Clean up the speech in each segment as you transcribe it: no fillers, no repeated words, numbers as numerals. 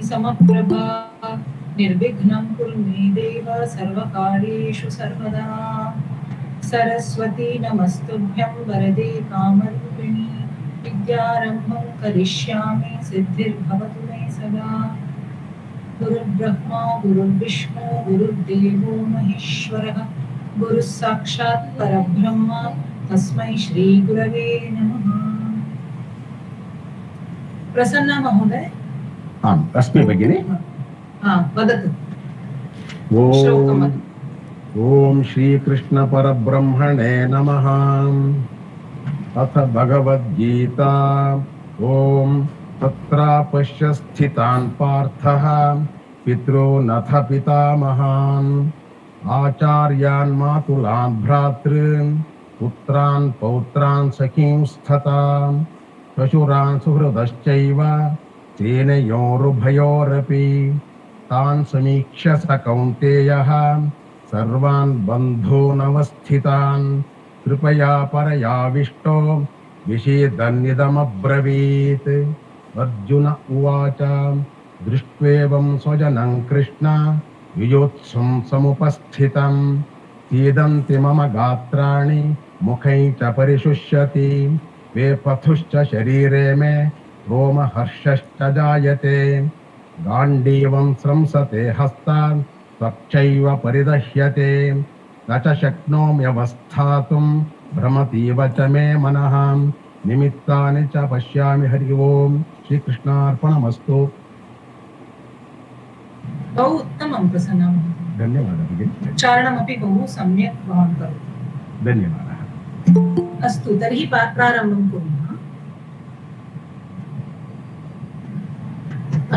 समप्रभा निर्विघ्नं कुरु मे देव सर्वकार्येषु सर्वदा। सरस्वती नमस्तुभ्यं वरदे कामरूपिणि विद्यारम्भं करिष्यामि सिद्धिर्भवतु मे सदा। गुरुर्ब्रह्मा गुरुर्विष्णु गुरुर्देवो महेश्वरः गुरुः साक्षात् परब्रह्म तस्मै श्री गुरवे नमः। प्रसन्ना महोदय। आम् अस्मि भगिनि। वदतु। ओम श्रीकृष्ण परब्रह्मणे नमः। अथ भगवद्गीता। ओम तत्रापश्य स्थितान् पार्थः पितॄनथ पितामहान् आचार्यान् मातुलान् भ्रातॄन् पुत्रान् पौत्रान् सखींस्तथा श्वशुरान् सुहृदश्चैव सेनयोरुभयोरपि तान् समीक्ष्य स कौन्तेयः सर्वान् बन्धूनवस्थितान् कृपया परयाविष्टो विषेदन्निदमब्रवीत्। अर्जुन उवाच दृष्ट्वेवं स्वजनं कृष्ण युयोत्सं समुपस्थितं सीदन्ति मम गात्राणि मुखै च परिशुष्यति वेपथुश्च शरीरे मे रोमहर्षश्च जायते गाण्डीवं स्रंसते हस्तान् त्वच्चैव परिदह्यते न च शक्नोम्यवस्थातुं भ्रमतीव च मे मनः निमित्तानि च पश्यामि। हरि ओम् श्रीकृष्णार्पणमस्तु। बहु उत्तमं प्रसन्ना महोदय। धन्यवादः भगिनि। उच्चारणमपि बहु सम्यक् भवान् करोति। धन्यवादः। अस्तु तर्हि प्रारम्भं कुर्मः।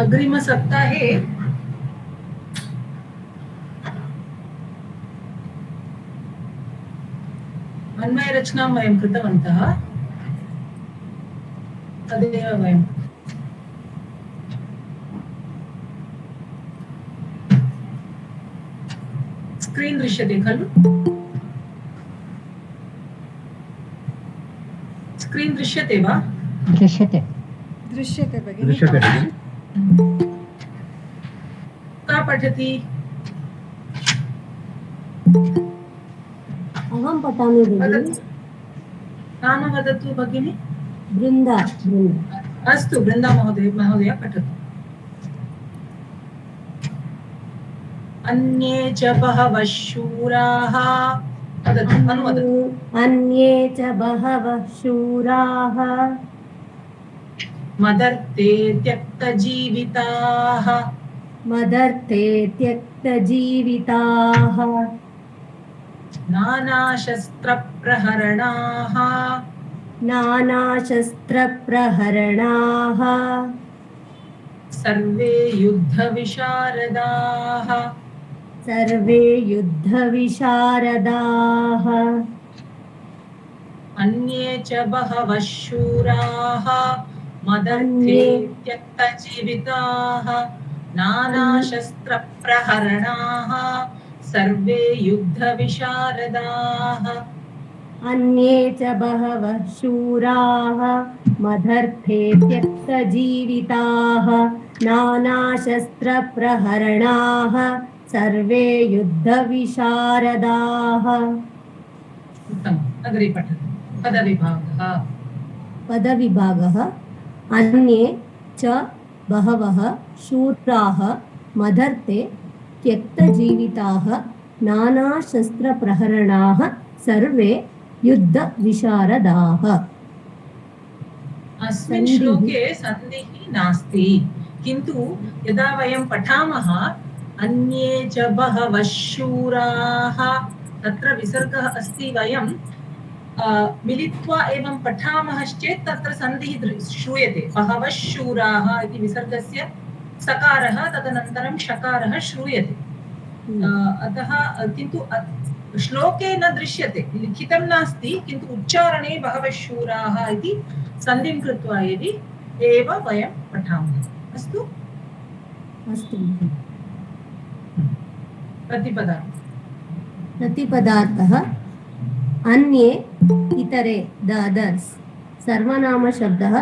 अग्रिमसप्ताहे अन्वयरचनां वयं कृतवन्तः। तदेव वयं स्क्रीन् दृश्यते खलु? स्क्रीन् दृश्यते वा? दृश्यते भगिनि। दृश्यते भगिनि। का पठति? अहं पठामि भगिनि। नाम वदतु भगिनि। बृन्दा। अस्तु बृन्दा महोदय पठतु। अन्ये च बहवः शूराः अन्ये च बहवः शूराः मदर्थे त्यक्तजीविताः नानाशस्त्रप्रहरणाः सर्वे युद्धविशारदाः अन्ये च बहवः शूराः मदर्थे त्यक्तजीविताः नानाशस्त्रप्रहरणाः सर्वे युद्धविशारदाः। अन्ये च बहवः शूराः मदर्थे त्यक्तजीविताः नानाशस्त्रप्रहरणाः सर्वे युद्धविशारदाः। अग्रे पठतु। पदविभागः। अन्ये च बहवः शूराः मदर्थे त्यक्तजीविताः नानाशस्त्रप्रहरणाः सर्वे युद्धविशारदाः। अस्मिन् श्लोके सन्धिः नास्ति, किन्तु यदा वयं पठामः अन्ये च बहवः शूराः तत्र विसर्गः अस्ति। वयं मिलित्वा एवं पठामश्चेत् तत्र सन्धिः श्रूयते। बहवः शूराः इति विसर्गस्य सकारः तदनन्तरं शकारः श्रूयते। अतः किन्तु श्लोके न दृश्यते, लिखितं नास्ति, किन्तु उच्चारणे बहवः शूराः इति सन्धिं कृत्वा एव वयं पठामः। अस्तु प्रतिपदार्थः। अन्ये इतरे द अदर्स सर्वनाम शब्दः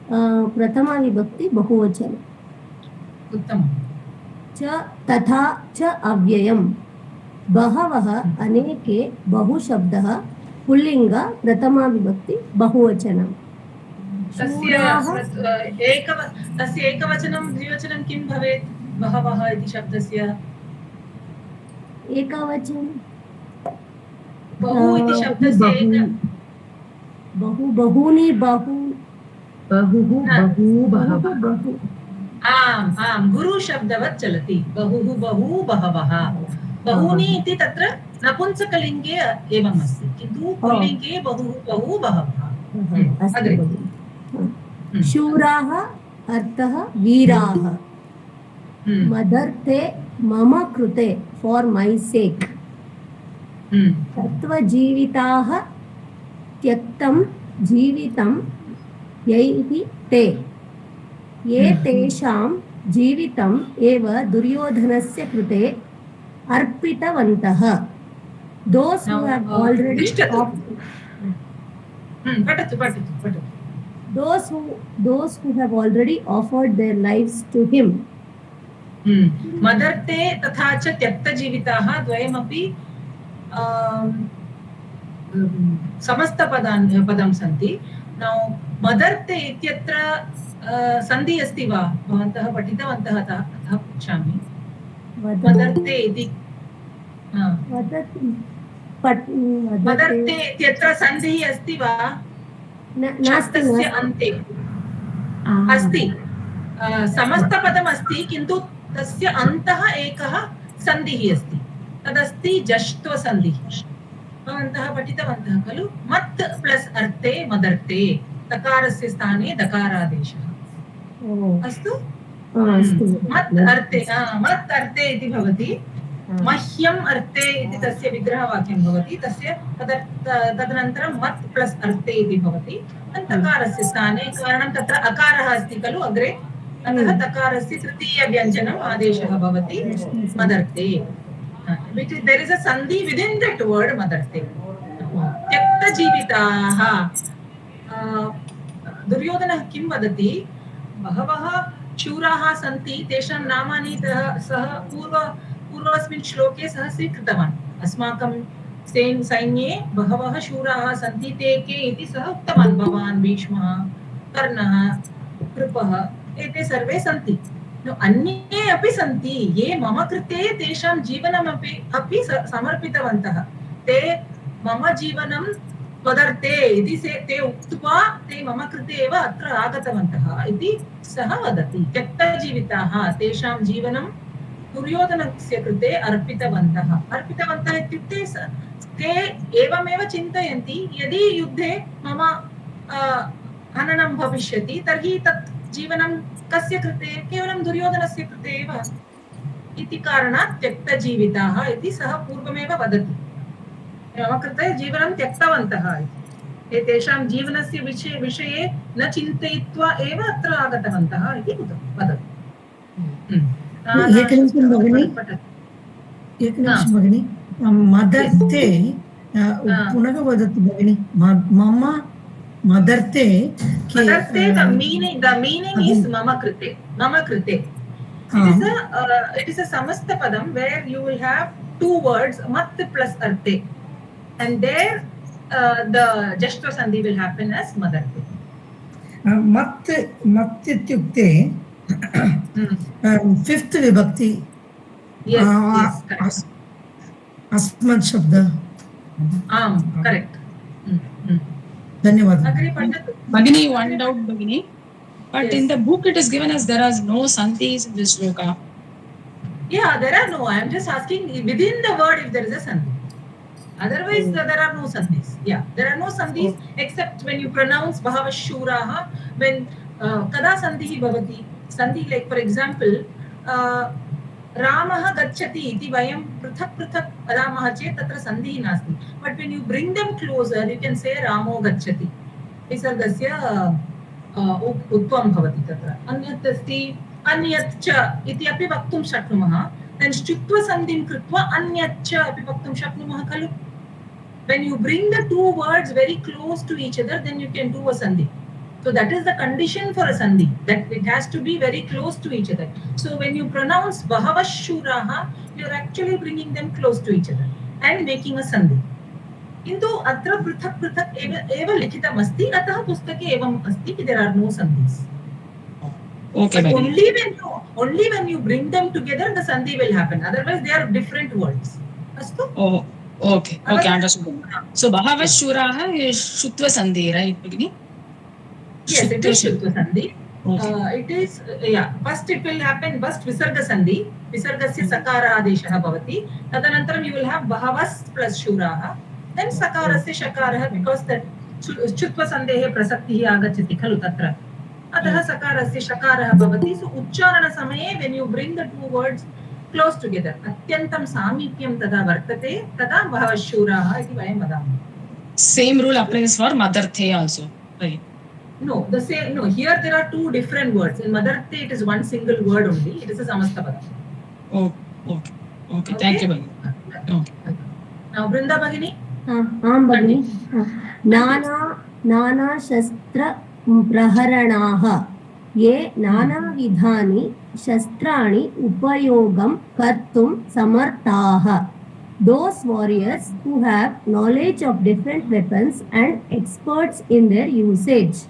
प्रथमा विभक्ति बहुवचन उत्तमं च तथा च अव्ययम् बहवः अनेके बहुशब्दः पुल्लिंग प्रथमा विभक्ति बहुवचनम् तस्य एकवचनं द्विवचनं किं भवेत् बहवः इति शब्दस्य एकवचनं बहु इति शब्दस्य बहूनि बहु आम् आम् गुरु शब्दवत् चलति बहुः बहु बहवः बहूनि इति तत्र नपुंसकलिङ्गे एवम् अस्ति किन्तु पुल्लिङ्गे बहुः बहु बहवः अस्तु शूराः अर्थः वीराः मदर्थे मम कृते फॉर माय सेक तत्वजीविताः त्यक्तं जीवितं यैः ते ये तेषां जीवितम् एव दुर्योधनस्य कृते अर्पितवन्तः those who have already those who have already offered their lives to him मदर्ते तथा च त्यक्तजीविताः द्वयमपि समस्तपदं सन्ति नौ मदर्ते इत्यत्र सन्धि अस्ति वा भवन्तः पठितवन्तः अतः पृच्छामि मदर्ते इति मदर्ते इत्यत्र सन्धिः अस्ति वा शब्दस्य अन्ते अस्ति समस्तपदम् अस्ति किन्तु तस्य अन्तः एकः सन्धिः अस्ति तदस्ति जष्ट्वसन्धिः भवन्तः पठितवन्तः खलु मत् प्लस् अर्थे मदर्ते तकारस्य स्थाने दकारादेशः अस्तु मत् अर्थे इति भवति मह्यम् अर्थे इति तस्य विग्रहवाक्यं भवति तस्य तदनन्तरं मत् प्लस् अर्थे इति भवति तकारस्य स्थाने कारणं तत्र अकारः अस्ति खलु अग्रे अतः तकारस्य तृतीयव्यञ्जनम् आदेशः भवति मदर्ते there is a sandhi within that word मदर्ते त्यक्तजीविताः दुर्योधनः किं वदति बहवः शूराः सन्ति तेषां नामानि सः पूर्वस्मिन् श्लोके सः स्वीकृतवान् अस्माकं सैन्ये बहवः शूराः सन्ति ते के इति सः उक्तवान् भवान् भीष्मः कर्णः कृपः एते सर्वे सन्ति अन्ये अपि सन्ति ये मम कृते तेषां जीवनमपि समर्पितवन्तः ते मम जीवनं त्वदर्थे इति ते उक्त्वा ते मम कृते एव अत्र आगतवन्तः इति सः वदति त्यक्तजीविताः तेषां जीवनं दुर्योधनस्य कृते अर्पितवन्तः इत्युक्ते ते एवमेव चिन्तयन्ति यदि युद्धे मम हननं भविष्यति तर्हि तत् जीवनं कस्य कृते केवलं दुर्योधनस्य कृते एव इति कारणात् त्यक्तजीविताः इति सः पूर्वमेव वदति मम कृते जीवनं त्यक्तवन्तः इति तेषां जीवनस्य विषये न चिन्तयित्वा एव अत्र आगतवन्तः इति वदति एकनिमिषं भगिनि मदर्थे पुनः वदतु भगिनि मम मदर्थे the meaning is mama krite it is a samasta padam where you will have two words mat plus arte and there the jashtra sandhi will happen as madarte mat ityukte fifth vibhakti yes asmat shabda correct धन्यवाद Bhagini, one doubt Bhagini, but yes. In the book it is given as there are no sandhis in this shloka. Yeah, there are no. I am just asking within the word if there is a sandhi. Otherwise, there are no sandhis. Yeah, there are no sandhis except when you pronounce Bhavashuraha. When kada sandhi bhavati. Sandhi, like for example, Ramah gacchati iti vayam prithak vadamah chet tatra sandhi nasti. But when you bring them closer, you can say Ramo gacchati. Visargasya utvam bhavati tatra. Anyat asti anyat cha iti api vaktum shaknumah. Then shchutva sandhim krutva anyat cha api vaktum shaknumah khalu. When you bring the two words very close to each other, then you can do a sandhi. So that is the condition for a sandhi, that it has to be very close to each other. So when you pronounce Bahava Shuraha, you are actually bringing them close to each other and making a sandhi. किन्तु अत्र पृथक् पृथक् एव लिखितम् अस्ति, अतः पुस्तके एवम् अस्ति कि there are no sandhis. Okay, but Bhagini. only when you bring them together the sandhi will happen, otherwise they are different words. Astu? Oh, okay, understood. So Bahava Shuraha is Shutva Sandhi, right, Bhagini? Yes, it is Shutva Sandhi. Okay. It is, first it will happen, first Visarga Sandhi, Visargasya Sakara Adeshah Bhavati, Tadanantaram you will have Bahavas plus Shuraha, then Sakarasya Shakaraha, because that Shutva Sandhehe Prasaktihi Agachati Khalu Tatra. Atah Sakarasya Shakaraha Bhavati. So Uchcharana Samaye, when you bring the two words close together, Atyantam Samipyam Tada Vartate, Tada Bhavashuraha iti vayam vadami. Same rule applies for Madarthe also, right? No, the same. No, here there are two different words. In Madarthe, it is one single word only. It is a Samastapada. Oh, okay. Thank you, Bhagini. Okay. Now, Brinda Bhagini. Bhagini. Nana Shastra Praharanaha. Ye Nana Vidhani Shastrani Upayogam Kartum Samartaha. Those warriors who have knowledge of different weapons and experts in their usage.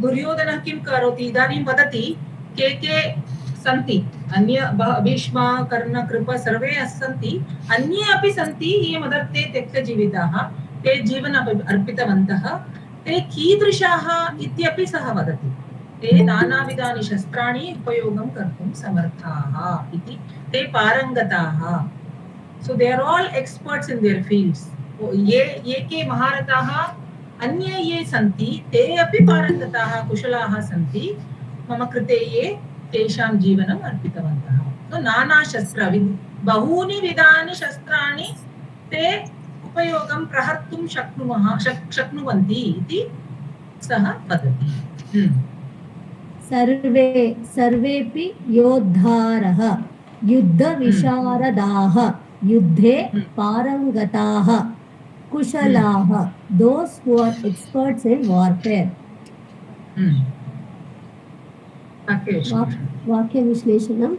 Duryodhana kim karoti idanim vadati ke santi anya Bhishma Karna Kripa sarve santi अन्ये अपि सन्ति ये मदर्थे त्यक्त जीविताः ते जीवन अर्पितवन्तः ते कीदृशाः इत्यपि सः वदति ते नानाविधानि शस्त्राणि उपयोगं कर्तुं समर्थाः इति ते पारंगताः. So they are all experts in their fields. ये के महारथाः अन्ये ये सन्ति ते अपि पारंगताः कुशलाः सन्ति मम कृते ये तेषां जीवनम् अर्पितवन्तः. So नाना शस्त्र बहूनि विधानि शस्त्राणि ते उपयोगं प्रहर्तुं शक्नुवन्ति इति सः वदति. सर्वेपि योद्धारः युद्धविशारदाः युद्धे पारंगताः कुशलाः, those who are experts in warfare. वाक्य विश्लेषणम्.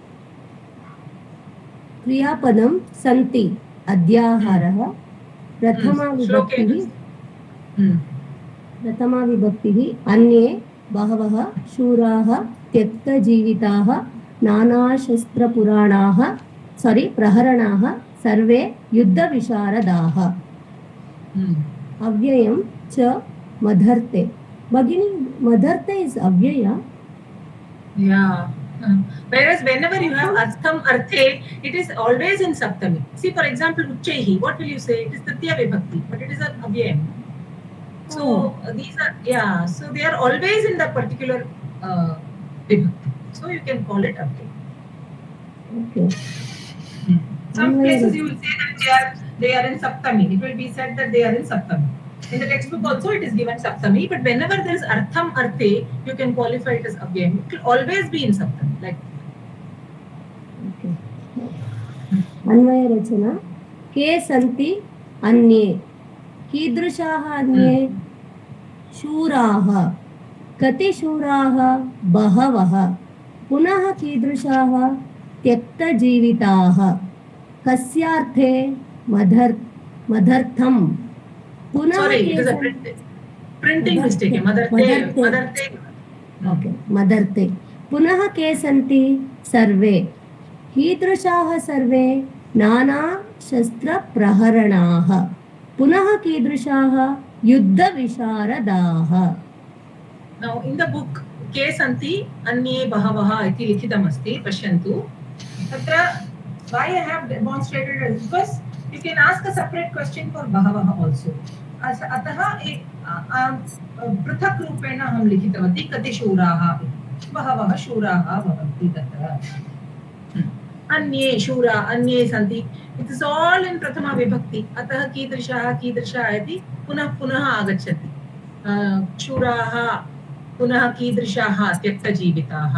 क्रियापदं सन्ति अध्याहारः प्रथमा विभक्तिः अन्ये बहवः शूराः त्यक्तजीविताः नानाशस्त्रपुराणाः प्रहरणाः सर्वे युद्धविशारदाः. अव्ययं च मधर्ते. Bhagini, मधर्ते is अव्यय. Yeah. Whereas whenever you have Astham Arthe, it is always in Saptami. See, for example, Uchchehi, what will you say? It is Tritya Vibhakti, but it is an Avyayam. So these are, so they are always in the particular Vibhakti. So you can call it Avyayam. Okay. Some places you will say that they are in Saptami. It will be said that they are in Saptami. In the textbook also it is given Saptami, but whenever there is Artham Arthe, you can qualify it as Avyayam. It will always be in Saptami. Like. Okay. Anvaya Rachana. Ke santi अन्ये. कीदृशाः अन्ये? शूराः. कति शूराः? बहवः. पुनः कीदृशाः? त्यक्तजीविताः. कस्यार्थे? मदर्थम. पुनः Sorry, it is a printing mistake. Madarte. Okay, मदर्ते. पुनः के सन्ति? सर्वे. कीदृशाः सर्वे? नाना शस्त्र प्रहरणाः. पुनः कीदृशाः? युद्धविशारदाः. Now in the book के सन्ति अन्ये बहवः इति लिखितमस्ति. पश्यन्तु. तत्र why I have demonstrated it because you can ask a separate question for बहवः also. अतः पृथक् रूपेण अहं लिखितवती कति शूराः. बहवः शूराः भवन्ति तत्र. अन्ये शूरा अन्ये सन्ति. It is all in प्रथमा विभक्ति. अतः कीदृशाः इति पुनः आगच्छति. शूराः पुनः कीदृशाः त्यक्तजीविताः.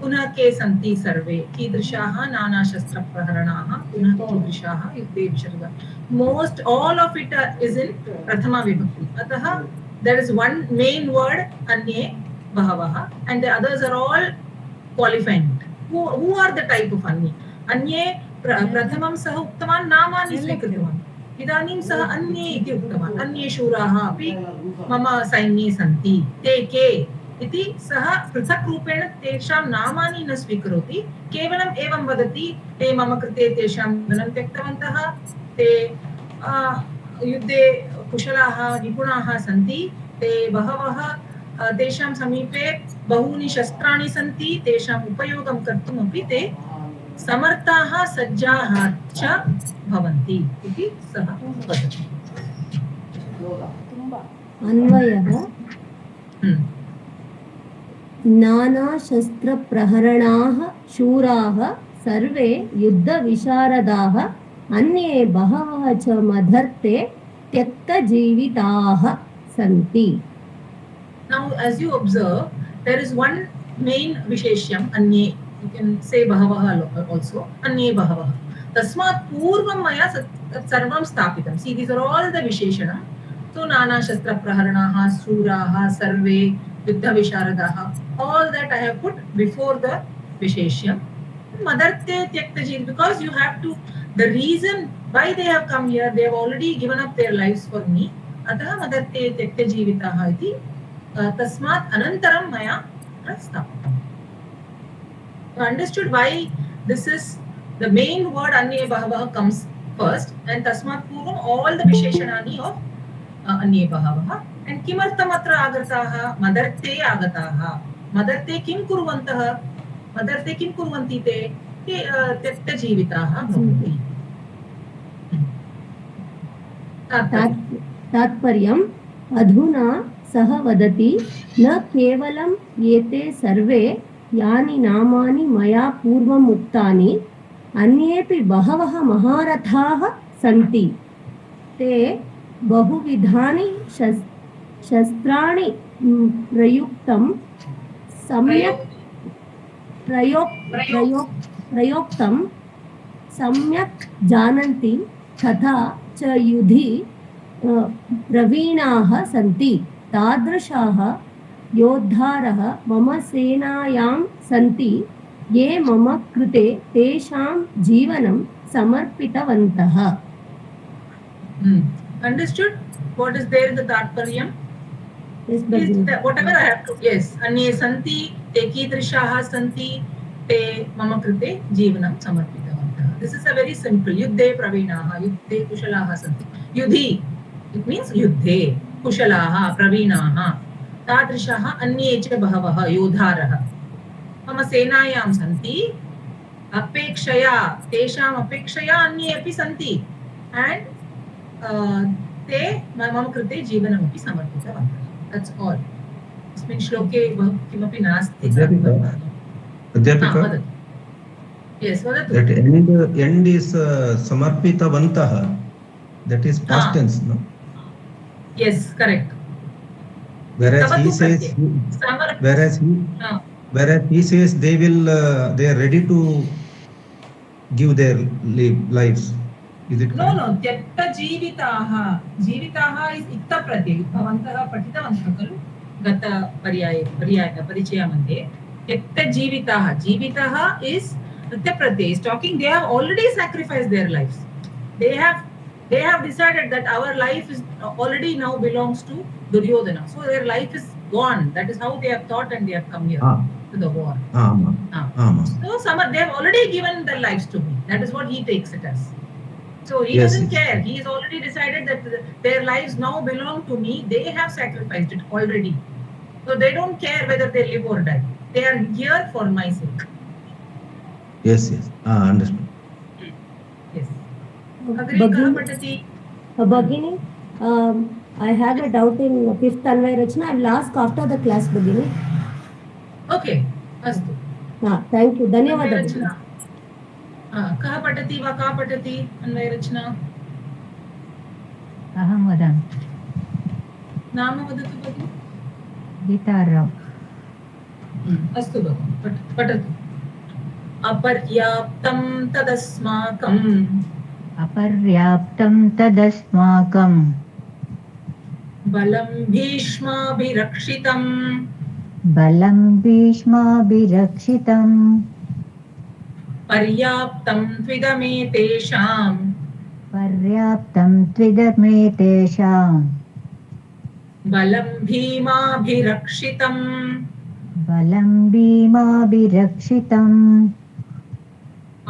पुनः के सन्ति सर्वे. कीदृशाः नानाशस्त्रप्रहरणाः. पुनः कीदृशाः युद्धे विशारदाः. Most all of it is in प्रथमा विभक्ति. अतः there is one main word anye bahavaha and the others are all qualifying it. Who are the type of anye? Anye prathamam sah uktavan namani svikritvan. इदानीं सः अन्ये इति उक्तवान्. अन्ये शूराः अपि मम सैन्ये सन्ति. ते के इति सः पृथक् रूपेण तेषां नामानि न स्वीकरोति. केवलम् एवं वदति, ते मम कृते तेषां धनं त्यक्तवन्तः, ते युद्धे कुशलाः निपुणाः सन्ति, ते बहवः तेषां समीपे बहूनि शस्त्राणि सन्ति, तेषाम् उपयोगं कर्तुमपि ते समर्थाः सज्जाः च भवन्ति इति सः वदति. अन्वयः नानाशस्त्रप्रहरणाः शूराः सर्वे युद्धविशारदाः अन्ये बहवः च मदर्थे त्यक्तजीविताः सन्ति. Now as you observe, there is one main visheshyam anye. You can say bahavaha also. Anye bahavaha. Tasmat purvam maya sarvam sthapitam. See, these are all the visheshanam. So nana shastra praharanaha, suraha, sarve, yuddha visharadaha. All that I have put before the visheshyam. Madarte tyaktaji, because you have to, the reason why they have come here, they have already given up their lives for me. Ataha madarte tyaktajivitaha iti. Tasmat anantaram maya sthapitam. You understood why this is the main word anye bahavaha comes first, and tasmat purvam all the visheshanani of anye bahavaha. And kimartam atra agataha madarte agataha. Madarte kim kurvantah, madarte kim kurvanti te tyakta jivitaha bhavanti. तात्पर्यम् अधुना सः वदति न केवलं एते सर्वे यानि नामानि मया पूर्वम् उक्तानि अन्येपि बहवः महारथाः सन्ति. ते बहुविधानि शस्त्राणि प्रयुक्तं सम्यक् जानन्ति तथा च युधि प्रवीणाः सन्ति. तादृशाः योद्धारः मम सेनायां सन्ति ये मम कृते तेषां जीवनं समर्पितवन्तः. Understood? What is there in the Tatparyam? Yes, whatever I have to. Yes. Anye santi, te kidrishaha santi, te mama krite jeevanam samarpitavantah. This is a very simple. Yuddhe praveenaha, yuddhe kushalaha santi. Yudhi, it means yuddhe, kushalaha, praveenaha. तादृशः अन्ये च बहवः योद्धारः मम सेनायां सन्ति अपेक्षया तेषाम् अपेक्षया अन्ये अपि सन्ति and ते मम कृते जीवनमपि समर्पितवन्तः. That's all. अस्मिन् श्लोके किमपि नास्ति. अध्यापिका Yes, वदतु. That end is samarpitavantah. That is past tense, no? Yes, correct. Whereas he says they are ready to give their lives. Is it correct? No, त्यक्ता जीविताः is इक्ता प्रत्यय. भवन्तः पठितवन्तः खलु गत परिचय मध्ये. त्यक्ता जीविताः is Pratyaya Pratyaya. Is talking they have already sacrificed their lives. They have decided that our life is already now belongs to Duryodhana. So their life is gone. That is how they have thought and they have come here to the war. So they have already given their lives to me. That is what he takes it as. So he doesn't care. He has already decided that their lives now belong to me. They have sacrificed it already. So they don't care whether they live or die. They are here for my sake. Yes. Understood. Yes. Bhagini, I have a doubt in fifth Anvay Rachna. I will ask after the class, Bhagini. Okay. Astu. Thank you. Dhanyawad. कः पठति वा का पठति अन्वय रचना? अहं वदामि. नाम वदतु भगिनि. गीताराव. अस्तु भगिनि, पठतु. अपर्याप्तं तदस्माकं बलं भीष्माभिरक्षितम् बलं भीष्माभिरक्षितम् पर्याप्तं त्विदमेतेषाम् पर्याप्तं त्विदमेतेषां बलं भीमाभिरक्षितम् बलं भीमाभिरक्षितम्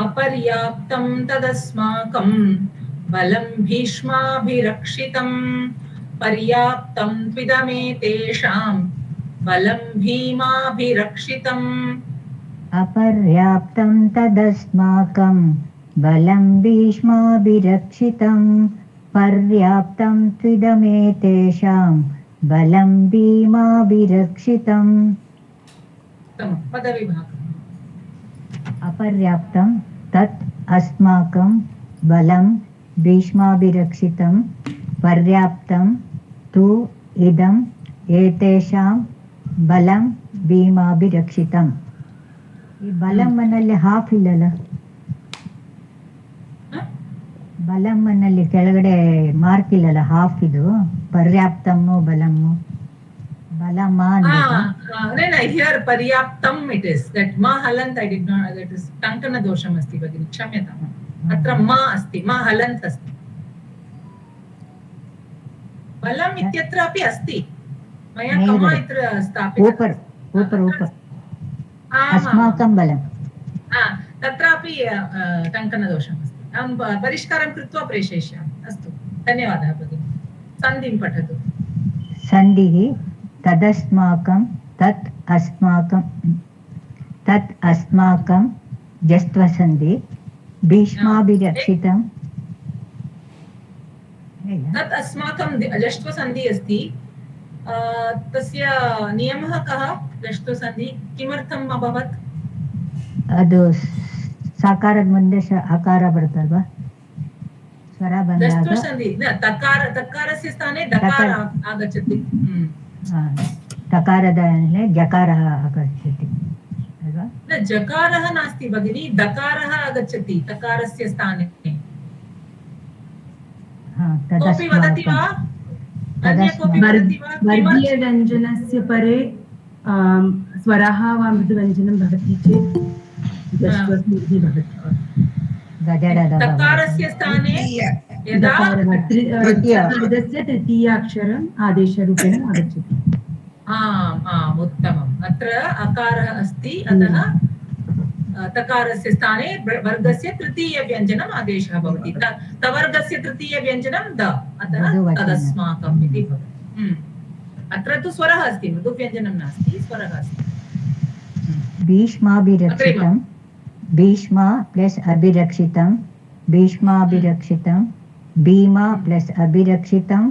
अपर्याप्तं तदस्माकं बलं भीष्माभिरक्षितम् पर्याप्तं त्विदमेतेषां बलं भीमाभिरक्षितम् अपर्याप्तं तदस्माकं बलं भीष्माभिरक्षितं पर्याप्तं त्विदमेतेषां बलं भीमाभिरक्षितम् पदविभागः अपर्याप्तं तत् अस्माकं बलं भीष्माभिरक्षितं पर्याप्तं तु इदम् एतेषां बलं भीमाभिरक्षितम् ಈ ಬಲಮ್ಮನಲ್ಲಿ ಹಾಫ್ ಇಲ್ಲಲ್ಲ ಬಲಮ್ಮನಲ್ಲಿ ಕೆಳಗಡೆ ಮಾರ್ಕ್ ಇಲ್ಲಲ್ಲ ಹಾಫ್ ಇದು ಪರ್ಯಾಪ್ತಮ್ಮು ಬಲಮ್ಮು ಬಲಮ್ಮ here पर्याप्तम् it is that ma halant I did not that is tankana dosham asti bagini क्षम्यताम् अत्र ma अस्ति ma halant अस्ति बलम् इत्यत्र अपि अस्ति मया कमा इत्र स्थापितम् ऊपर ऊपर ऊपर अस्माकं बलं तत्रापि टङ्कनदोषम् अस्ति अहं परिष्कारं कृत्वा प्रेषयिष्यामि अस्तु धन्यवादः भगिनि सन्धिं पठतु सन्धिः तदस्माकं तत् अस्माकं जस्त्वसन्धि भीष्माभिरक्षितं तत् अस्माकं जष्ट्वसन्धि अस्ति तस्य नियमः कः जष्ट्वसन्धि किमर्थम् अभवत् ಅದು ಸಾಕಾರದ ಮುಂದೆ ಅಕಾರ ಬರ್ತಲ್ವಾ ಸ್ವರ ಬಂದಾಗ जष्ट्वसन्धि तकारस्य स्थाने दकार आगच्छति तकाರದ जकार आगच्छति अल्वा न जकारः नास्ति भगिनी दकारः आगच्छति तकारस्य स्थाने कोऽपि वदति वा अन्य कोऽपि वदति वा वर्गीयव्यञ्जनस्य परे स्वरः वा मृदुव्यञ्जनं भवति चेत् जष्ट्वसन्धिः भवति तकारस्य स्थाने यदा तृतीयपदस्य तृतीयाक्षरम् आदेशरूपेण आगच्छति आम् आम् उत्तमम् अत्र अकारः अस्ति अतः तकारस्य स्थाने वर्गस्य तृतीयव्यञ्जनम् आदेशः भवति तवर्गस्य तृतीयव्यञ्जनं द अतः तदस्माकम् इति भवति अत्र तु स्वरः अस्ति मृदुव्यञ्जनं नास्ति स्वरः अस्ति भीष्माभिरक्षितं भीष्मा प्लस अभिरक्षितं भीष्माभिरक्षितं भीमा प्लस अभिरक्षितं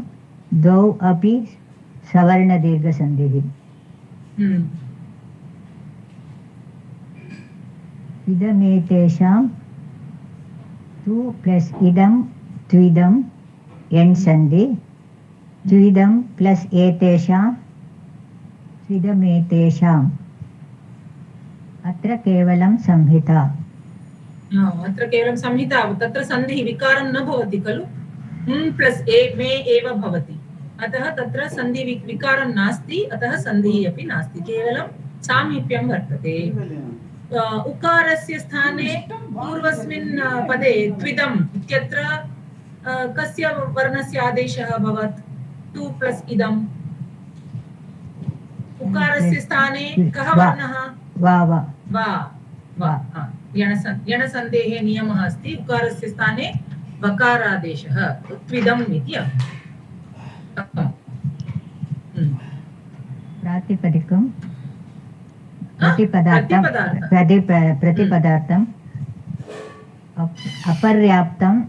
द्वौ अपि सवर्णदीर्घसन्धिः इदमेतेषां तु प्लस इदं द्विदं एण् सन्धि द्विदं प्लस एतेषां द्विदमेतेषाम् अत्र केवलं संहिता अत्र केवलं संहिता तत्र सन्धिः विकारं न भवति खलु प्लस ए मे एव भवति अतः तत्र सन्धि विकारं नास्ति अतः सन्धिः अपि नास्ति केवलं सामीप्यं वर्तते उकारस्य स्थाने पूर्वस्मिन् पदे द्विदम् इत्यत्र कस्य वर्णस्य आदेशः अभवत् टु प्लस इदम् उकारस्य स्थाने कः वर्णः वा वा वा वा यणसन्धेः नियमः अस्ति उकारस्य स्थाने वकारादेशः त्विदम् इति प्रातिपदिकं प्रतिपदार्थम् अपर्याप्तं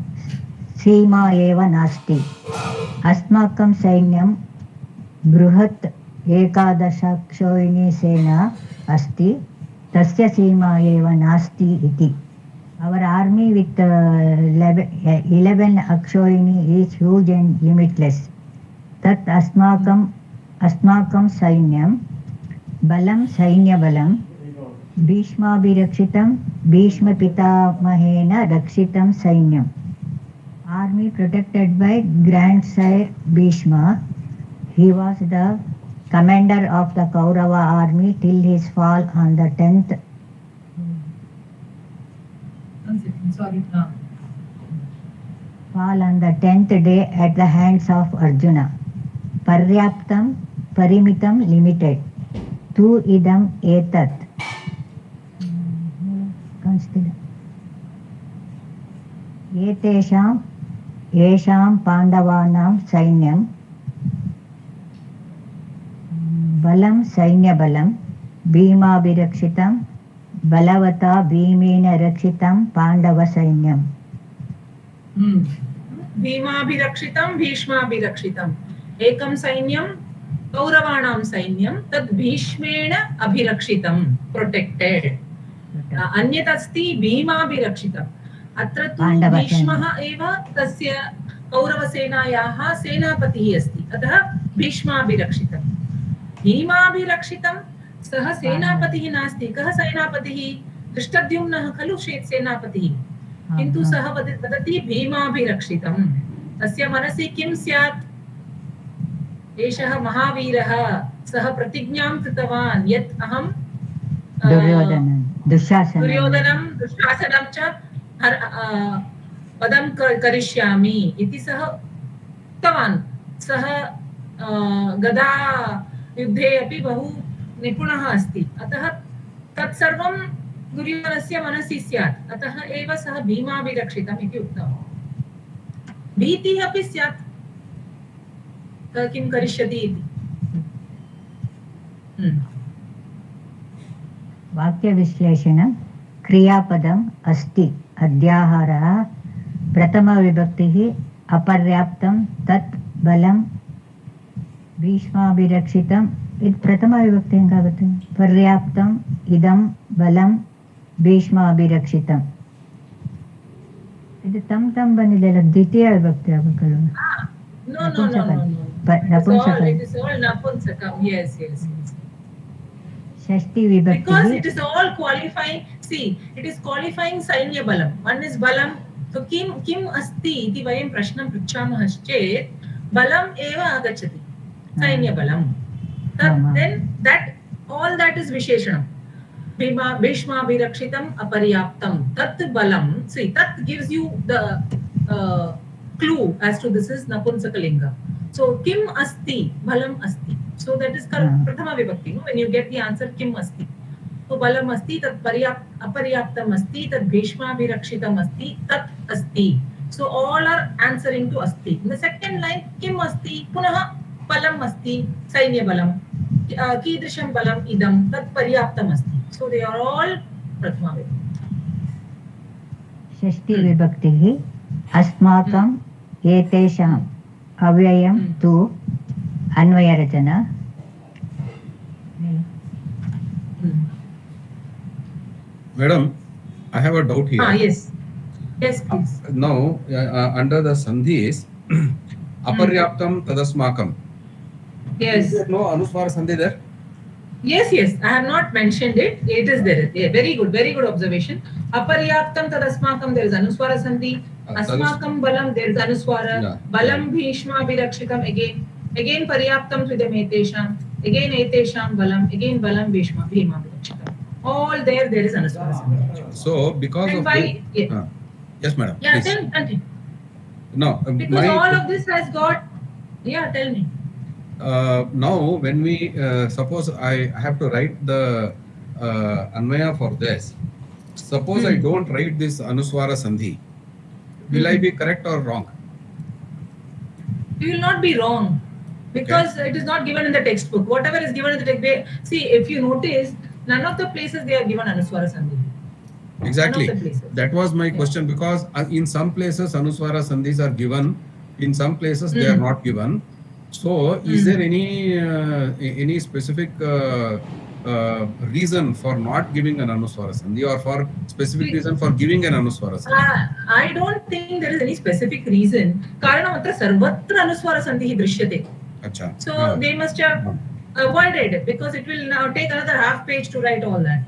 सीमा एव नास्ति अस्माकं सैन्यं बृहत् 11 अक्षोहिणी सेना अस्ति तस्य सीमा एव नास्ति इति our army with 11 अक्षोहिणी is huge and limitless तत् अस्माकं सैन्यं बलं सैन्यबलं भीष्माभिरक्षितं भीष्मपितामहेन रक्षितं सैन्यम् army protected by grandsire Bhishma He was the commander of the Kaurava army till his fall on the 10th. Sorry. Fall on the 10th day at the hands of Arjuna. Paryaptam parimitam limited. Tu idam etat. Consider. Etesham yesham pandavanam sainyam. Balam sainya balam. Bhima virakshitam. Balavata bhimena rakshitam pandava sainyam. भीमाभिरक्षितं भीष्माभिरक्षितम् एकं सैन्यं कौरवाणां सैन्यं तद् भीष्मेण अभिरक्षितं protected अन्यत् अस्ति भीमाभिरक्षितम् अत्र तु भीष्मः एव तस्य कौरवसेनायाः सेनापतिः अस्ति अतः भीष्माभिरक्षितं भीमाभिरक्षितं सः सेनापतिः नास्ति कः सेनापतिः धृष्टद्युम्नः खलु सेनापतिः किन्तु सः वदति भीमाभिरक्षितं तस्य मनसि किं स्यात् एषः महावीरः सः प्रतिज्ञां कृतवान् यत् अहं दुर्योधनं दुःशासनं च वधं करिष्यामि इति सः उक्तवान् सः गदा युद्धे अपि बहु निपुणः अस्ति अतः तत्सर्वं दुर्योधनस्य मनसि स्यात् अतः एव सः भीमाभिरक्षितम् इति उक्तवान् भीतिः अपि स्यात् किं करिष्यति इति वाक्यविश्लेषणं क्रियापदम् अस्ति अध्याहारः प्रथमविभक्तिः अपर्याप्तं तत् बलं भीष्माभिरक्षितं प्रथमविभक्तिं भवति पर्याप्तम् इदं बलं भीष्माभिरक्षितम् ಇದು ತಮ್ ಬಂದಿದೆಲ್ಲ ದ್ವಿತೀಯ ವಿಭಕ್ತಿ ಆಗಬೇಕಲ್ಲ ನಪುಂಸಕ yes ಷಷ್ಠಿ ವಿಭಕ್ತಿ because it is all qualifying see it is qualifying sainya balam one is balam so kim asti iti vayam prashnam pruchhamah चेत् balam eva agachati sainya balam then that all that is visheshanam भीष्माभिरक्षितम् अपर्याप्तं तत् बलं see that gives you the clue as to this is napumsakalinga so kim asti balam asti so that is prathama vibhakti no when you get the answer kim asti so balam asti tat aparyaptam asti tat bhishmaabhirakshitam asti tat asti so all are answering to asti in the second line kim asti punah balam asti sainya balam कीदृशं बलम् इदं तत् पर्याप्तम् अस्ति so they are all prathama vibhakti षष्ठी विभक्तिः अस्माकम् एतेषाम् अव्ययं तु अन्वयरचना Madam, I have a doubt here. yes please Now under the sandhis aparyaptam tadasmakam yes is there no anuswara sandhi there? yes I have not mentioned it is there yeah, very good observation aparyaptam tadasmakam there is anuswara sandhi asmakam balam there is anuswara balam bhishma virakshitam again paryaptam swidam etesham again etesham balam again balam bhishma bhima virakshitam all there is anuswara sandhi So because and of why yes madam yeah please. continue No because all of this has got tell me now when we suppose I have to write the anvaya for this suppose I don't write this anuswara sandhi will I be correct or wrong? You will not be wrong because it is not given in the textbook whatever is given in the textbook see if you notice none of the places they are given anuswara sandhi Exactly that was my question because in some places anuswara sandhis are given in some places they are not given so is there any specific reason for not giving an anuswara sandhi or for specific reason for giving an anuswara sandhi? I don't think there is any specific reason karanam atra sarvatra anuswara sandhi drishyate Acha. so they must have avoided it because it will now take another half page to write all that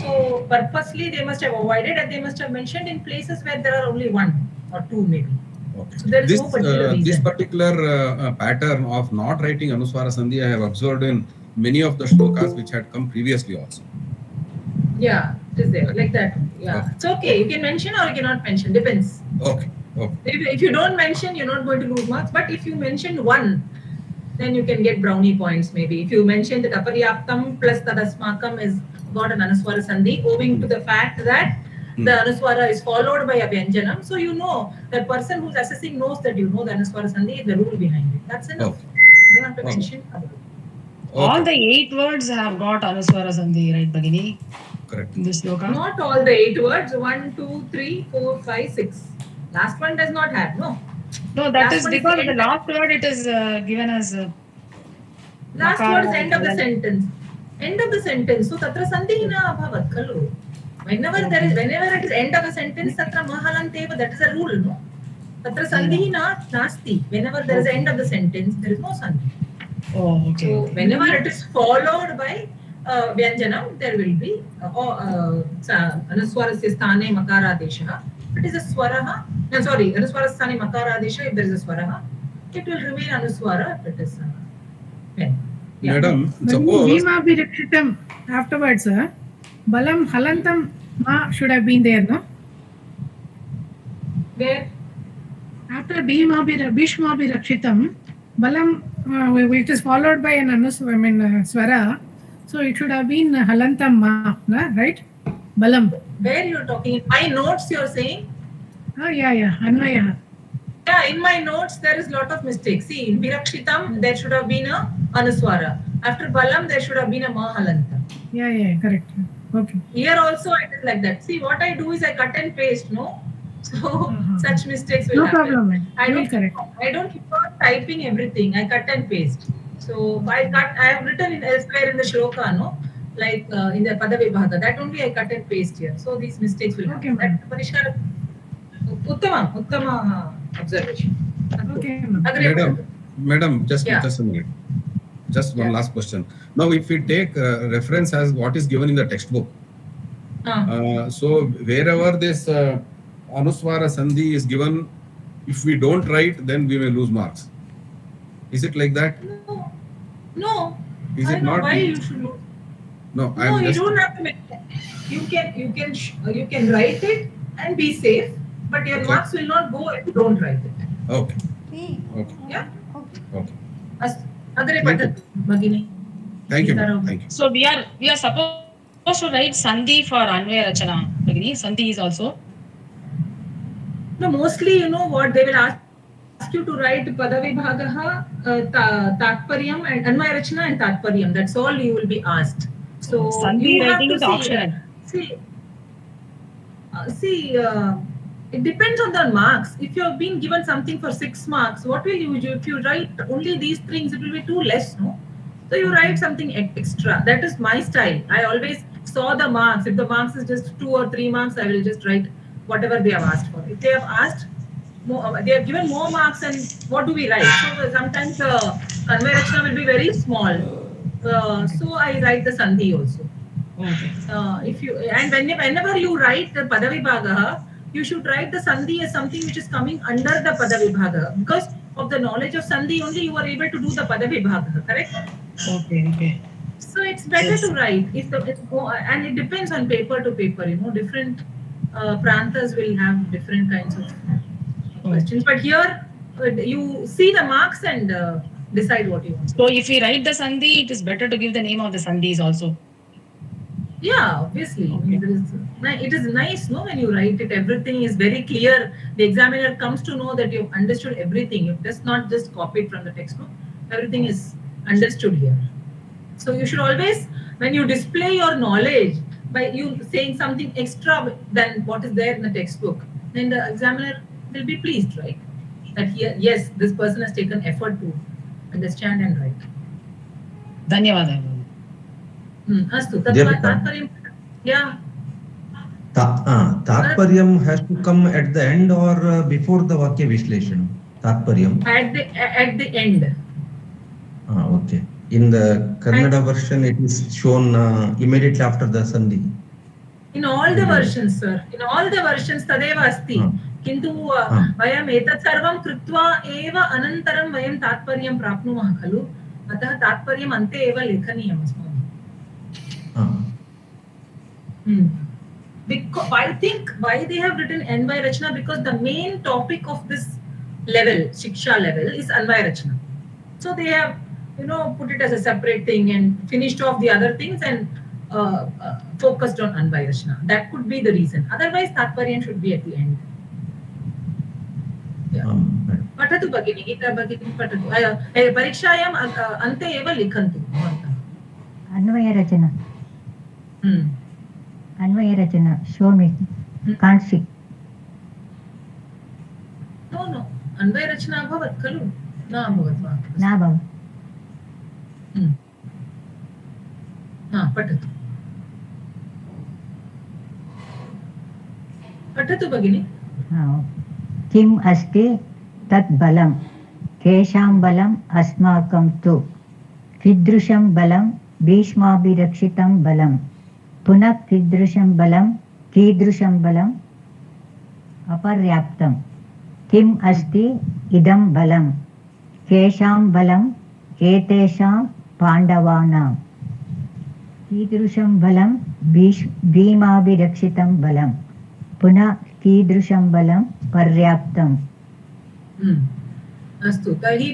so purposely they must have avoided and they must have mentioned in places where there are only one or two maybe Okay. So there is no particular reason. This particular pattern of not writing Anuswara Sandhi I have observed in many of the shlokas which had come previously also. Yeah, it is there, like that. Yeah, Okay. it's okay. You can mention or you cannot mention, depends. Okay. Okay. If you don't mention, you're not going to lose marks. But if you mention one, then you can get brownie points maybe. If you mention that aparyaptam plus tadasmakam is got an Anuswara Sandhi, owing to the fact that the Anuswara is followed by a Vyanjanam. So you know, that person who's assessing knows that you know the Anuswara Sandhi is the rule behind it. That's enough. Okay. You don't have to mention other. All the 8 words have got Anuswara Sandhi, right, Bhagini? Correct. In this sloka? Not all the 8 words. 1, 2, 3, 4, 5, 6. Last one does not have, no. No, that Last is one because is the last word it is given as. Last word is end of the sentence. End of the sentence. So tatra sandhi na abhavat khalu. Whenever it is end of a sentence, tatra mahalanteva, that is a rule, no? Tatra sandhi na nasti. Whenever there is end of the sentence, there is no sandhi. Oh, okay. So whenever it is followed by Vyanjanam, there will be Anuswarasya sthane makaradesha. If it is a swaraha, Anuswarasya sthane makaradesha, if there is a swaraha, it will remain Anuswara if it is yeah. Madam, suppose Bhima Bhirakshitam afterwards, Balam Halantam Ma should have been there, no? Where? After Bhima Bhirakshitam, Balam, it is followed by an Swara, so it should have been Halantam Ma, right? Balam. Where you are talking? In my notes you are saying? Oh, yeah, Anvaya. Yeah, in my notes there is lot of mistakes. See, in Virakshitam there should have been a Anuswara. After Balam there should have been a Mahalanta. Yeah, correct. Okay. Here also it is like that. See, what I do is I cut and paste, no? So such mistakes will happen. No problem. I don't keep on typing everything. I cut and paste. So I have written in elsewhere in the shloka, no? Like in the Padavibhaga. That only I cut and paste here. So these mistakes will happen. Okay, That Parishkar Uttama observation. Okay, Madam, just Yeah. a minute. Just one last question. Now, if we take reference as what is given in the textbook, so wherever this Anuswara Sandhi is given, if we don't write, then we may lose marks. Is it like that? No. Is it not? Why you should lose? No, No, you don't have to make it. You can write it and be safe, but your marks will not go if you don't write it. Okay. Yeah. Okay. Agare Patat, Bhagini. Thank you, ma'am. Thank you. So we are supposed to write Sandhi for Anvaya Rachana, Bhagini. Sandhi is also. No, mostly you know what they will ask you to write Padavibhagaha, Tatparyam and Anvaya Rachana and Tatparyam. That's all you will be asked. So Sandhi you have writing to is optional. It depends on the marks. If you have been given something for 6 marks, what will you do? If you write only these things, it will be too less, no? So you write something extra. That is my style. I always saw the marks. If the marks is just 2 or 3 marks, I will just write whatever they have asked for. If they have asked more, they have given more marks, and what do we write? So sometimes conversation will be very small. So I write the Sandhi also. Okay. Whenever you write the Padavibhagaha, you should write the Sandhi as something which is coming under the Padavibhaga. Because of the knowledge of Sandhi only you are able to do the Padavibhaga, correct? Okay. So it's better to write. And it depends on paper to paper, you know, different prantas will have different kinds of questions. But here you see the marks and decide what you want. So if we write the Sandhi, it is better to give the name of the Sandhis also. Yeah, obviously. Okay. It is nice, no, when you write it, everything is very clear. The examiner comes to know that you've understood everything. You've not just copied from the textbook. Everything is understood here. So you should always, when you display your knowledge by you saying something extra than what is there in the textbook, then the examiner will be pleased, right? That yes, this person has taken effort to understand and write. Dhanyawad. Astu. Tatparyam. Yeah. Tatparyam has to come at the end or before the Vakya Vishleshana? Tatparyam. At the end. Okay. In the Kannada version, it is shown immediately after the Sandhi. In all the versions, sir. In all the versions, Tadeva Asti. किन्तु वयम् एतत् सर्वं कृत्वा एव अनन्तरं वयं तात्पर्यं प्राप्नुमः खलु, अतः तात्पर्यम् अन्ते एव लेखनीयम् अस्माभिः. Because I think why they have written Anvay Rachana, because the main topic of this level, Shiksha level, is Anvay Rachana. So they have, put it as a separate thing and finished off the other things and focused on Anvay Rachana. That could be the reason. Otherwise, Tatparyan should be at the end. पठतु भगिनी, गीता भगिनी पठतु. परीक्षायाम् अन्ते एव लिखन्तु. अन्वयरचना. अन्वयरचना. Show me. Can't see. No. अन्वयरचना अभवत् खलु? न अभवत् वा? न अभवत्. पठतु. पठतु भगिनी. किम् अस्ति तत् बलं, केषां बलम् अस्माकं तु, कीदृशं बलं भीष्माभिरक्षितं बलं, पुनः कीदृशं बलं अपर्याप्तं, किम् अस्ति इदं बलं, केषां बलं एतेषां पाण्डवानां, कीदृशं बलं भीमाभिरक्षितं बलं, पुनः कीदृशं बलं पर्याप्तम्. अस्तु, तर्हि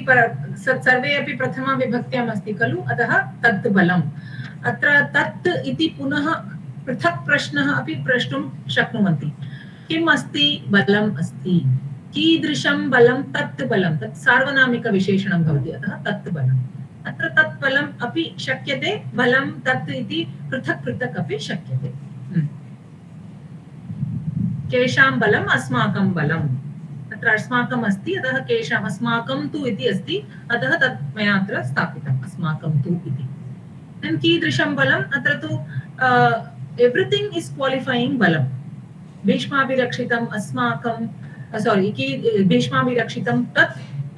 सर्वे अपि प्रथमा विभक्त्याम् अस्ति खलु, अतः तत् बलम्. अत्र तत् इति पुनः पृथक् प्रश्नः अपि प्रष्टुं शक्नुवन्ति. किम् अस्ति? बलम् अस्ति. कीदृशं बलं? तत् बलं. तत् सार्वनामिकविशेषणं भवति, अतः तत् बलम्. अत्र तत् बलम् अपि शक्यते, बलं तत् इति पृथक् अपि शक्यते. केषां बलम्? अस्माकं बलम्. अत्र अस्माकम् अस्ति, अतः केषाम्, अस्माकं तु इति अस्ति, अतः तत् मया अत्र स्थापितम्, अस्माकं तु इति. कीदृशं बलम्? अत्र तु एव्रिथिङ्ग् इस् क्वालिफैङ्ग् बलम्. भीष्माभिरक्षितम् अस्माकं, भीष्माभिरक्षितं तत्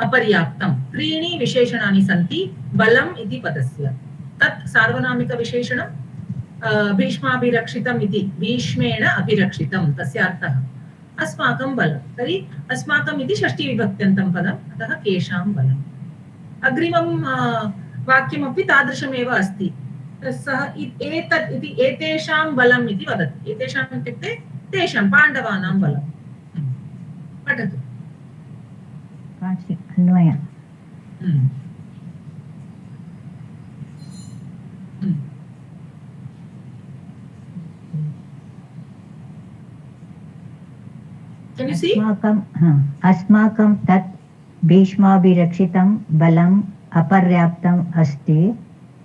अपर्याप्तं. त्रीणि विशेषणानि सन्ति बलम् इति पदस्य. तत् सार्वनामिकविशेषणं, भीष्माभिरक्षितम् इति भीष्मेण अभिरक्षितं, तस्य अर्थः अस्माकं बलं. तर्हि अस्माकम् इति षष्ठीविभक्त्यन्तं पदम्, अतः केषां बलम्. अग्रिमं वाक्यमपि तादृशमेव अस्ति. सः एतत् इति एतेषां बलम् इति वदति. एतेषाम् इत्युक्ते तेषां पाण्डवानां बलम्. पठतु. अन्वय. Can you see? अस्माकं तत् भीष्माभिरक्षितं बलम् अपर्याप्तम् अस्ति,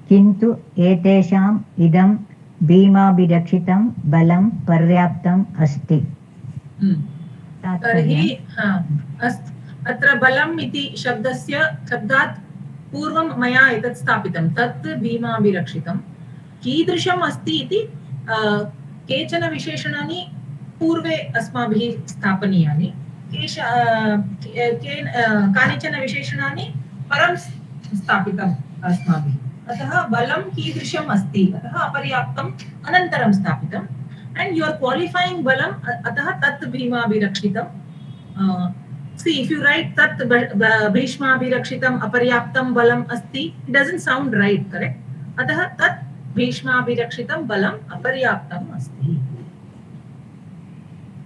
किन्तु एतेषाम् इदं भीमाभिरक्षितं बलं पर्याप्तम् अस्ति. तर्हि अत्र बलम् इति शब्दात् पूर्वं मया एतत् स्थापितं, तत् भीमाभिरक्षितं. कीदृशम् अस्ति इति केचन विशेषणानि पूर्वे अस्माभिः स्थापनीयानि, कानिचन विशेषणानि परं स्थापितम् अस्माभिः. अतः बलं कीदृशम् अस्ति, अतः अपर्याप्तम् अनन्तरं स्थापितम्. and you are qualifying balam, अतः तत् भीमाभिरक्षितं. See, if you write tat bhishmabhirakshitam aparyaptam balam asti, it doesn't sound right, correct? Atah tat bhishmabhirakshitam balam aparyaptam asti.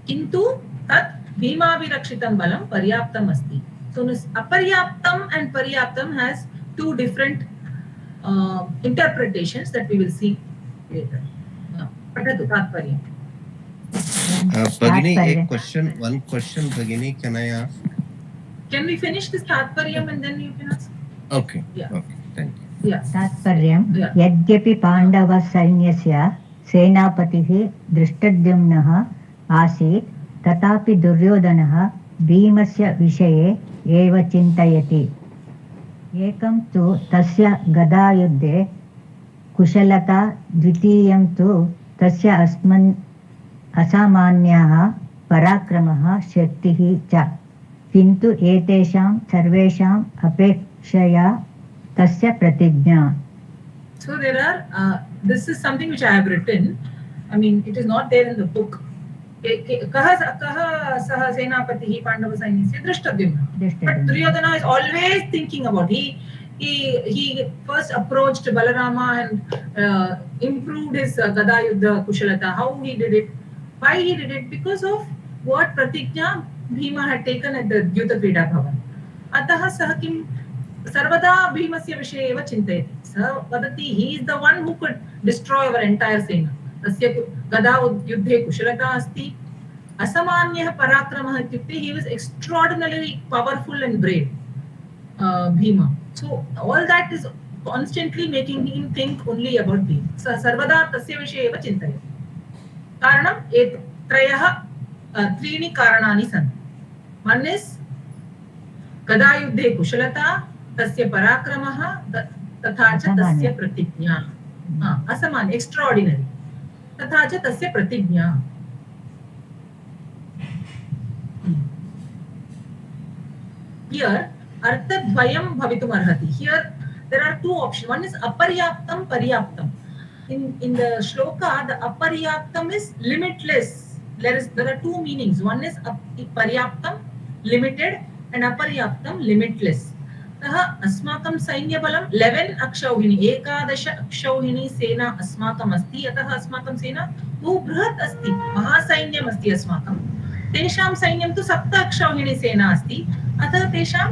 Kintu tat bhimabhirakshitam balam paryaptam asti. So aparyaptam and paryaptam has two different interpretations that we will see later. Patatu tatparyam. Bhagini, one question, Bhagini, can I ask? Can we finish this Tatparyam and then you can ask? Okay. Yeah. Okay. Thank you. Yeah. Tatparyam. Yadyapi Pandava Sainyasya Senapatihi Drishtadyumnaha Asit Tatapi Duryodhanaha Bhimasya Vishaye Eva Chintayati. Ekam tu Tasya Gadayuddhe Kushalata Dvitiyam tu Tasya Asman असामान्याः पराक्रमः शक्तिः च किन्तु एतेषां सर्वेषाम् अपेक्षया तस्य प्रतिज्ञा. So there are this is something which I have written. I mean, it is not there in the book. कः सः सेनापतिः पाण्डवसैन्यस्य दृष्टद्युम्नः. But Duryodhana is always thinking about he first approached Balarama and improved his Gada Yuddha Kushalata. How he did it? Why he did it? Because of what Pratigna Bhima had taken at the Dyuta Krida Bhavan. Atah sah kim sarvada Bhimasya विषये एव चिन्तयति. सः वदति he is the one who could destroy our entire Sena. तस्य गदा युद्धे कुशलता अस्ति. असामान्यः पराक्रमः इत्युक्ते he was extraordinarily powerful and brave. Bhima. So all that is constantly making him think only about Bhima. सर्वदा तस्य विषये एव चिन्तयति. कारणं त्रीणि कारणानि सन्ति. One is गदायुद्धे कुशलता, तस्य पराक्रमः, तथा च तस्य प्रतिज्ञा. असामान्य, एक्स्ट्राऑर्डिनरी. तथा च तस्य प्रतिज्ञा. Here अर्थद्वयं भवितुम् अर्हति. Here there are two options. One is aparyaptam, paryaptam. In the shloka, the aparyaptam is limitless. There are two meanings. One is paryaptam, limited, and aparyaptam, limitless. अतः अस्माकं सैन्यबलं 11 अक्षौहिणी 11 अक्षौहिणी सेना अस्माकम् अस्ति. अतः अस्माकं सेना बहु बृहत् अस्ति, महासैन्यम् अस्ति अस्माकं. तेषां सैन्यं तु 7 अक्षौहिणी सेना अस्ति. अतः तेषां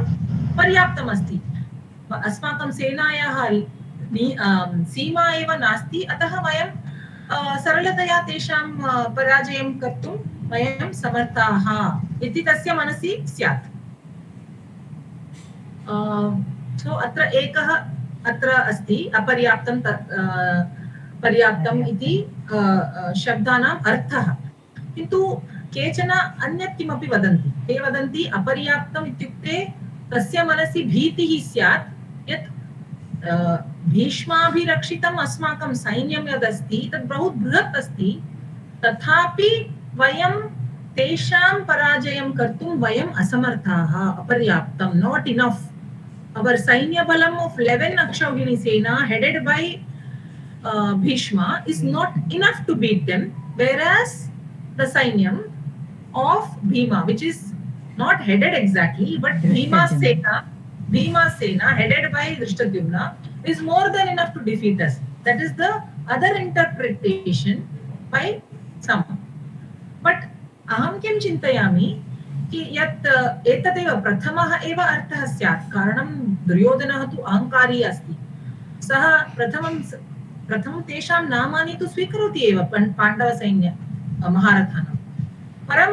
पर्याप्तम् अस्ति. अस्माकं सेनायाः सीमा एव नास्ति. अतः वयं सरलतया तेषां पराजयं कर्तुं वयं समर्थाः इति तस्य मनसि स्यात्. सो अत्र एकः अत्र अस्ति अपर्याप्तं पर्याप्तम् इति शब्दानाम् अर्थः. किन्तु केचन अन्यत् किमपि वदन्ति. ते वदन्ति अपर्याप्तम् इत्युक्ते तस्य मनसि भीतिः स्यात् यत् भीष्माभिरक्षितम् अस्माकं सैन्यं यदस्ति तत् बहु बृहत् अस्ति. तथापि वयं तेषां पराजयं कर्तुं वयम् असमर्थाः. अपर्याप्तं, not enough. Our Sainya Balam of 11 Akshauhini Sena headed by Bhishma is not enough to beat them, whereas the Sainyam of Bhima, which is not headed exactly, but Bhima Sena headed by Drishtadyumna is more than enough to defeat us. That is the other interpretation by some. But aham किं चिन्तयामि कि यत् एतदेव प्रथमः एव अर्थः स्यात्. कारणं दुर्योधनः तु अहङ्कारी अस्ति. सः प्रथमं तेषां नामानि तु स्वीकरोति एव पाण्डवसैन्य महारथानां. परं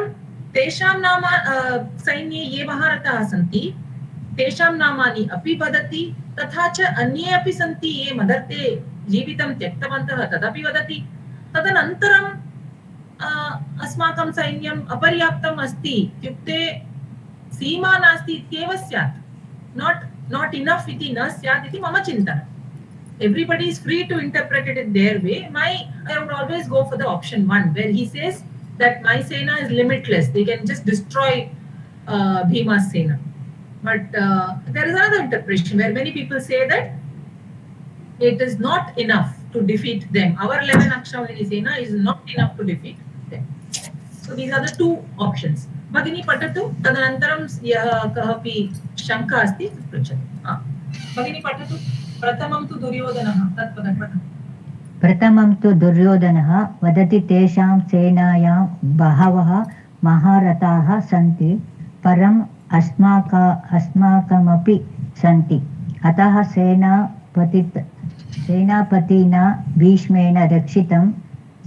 तेषां नाम सैन्ये ये महारथाः सन्ति तेषां नामानि अपि वदति. तथा च अन्ये अपि सन्ति ये मदर्थे जीवितं त्यक्तवन्तः तदपि वदति. तदनन्तरं अस्माकं सैन्यम् अपर्याप्तम् अस्ति इत्युक्ते सीमा नास्ति इत्येव स्यात्. not enough इति न स्यात् इति मम चिन्तनम्. Everybody is free to interpret it in their way. I would always go for the option 1 where he says that my Sena is limitless. They can just destroy Bhima's Sena. But there is another interpretation where many people say that it is not enough to defeat them. Our 11 Akshauhini Sena is not enough to defeat them. So these are the two options. Bhagini patatu tadanantaram yah kahapi shanka asti pruchati. Bhagini patatu pratamam tu Duryodanah tatpadam patatu. प्रथमं तु दुर्योधनः वदति तेषां सेनायां बहवः महारथाः सन्ति परम् अस्माकमपि सन्ति अतः सेनापतिना भीष्मेण रक्षितं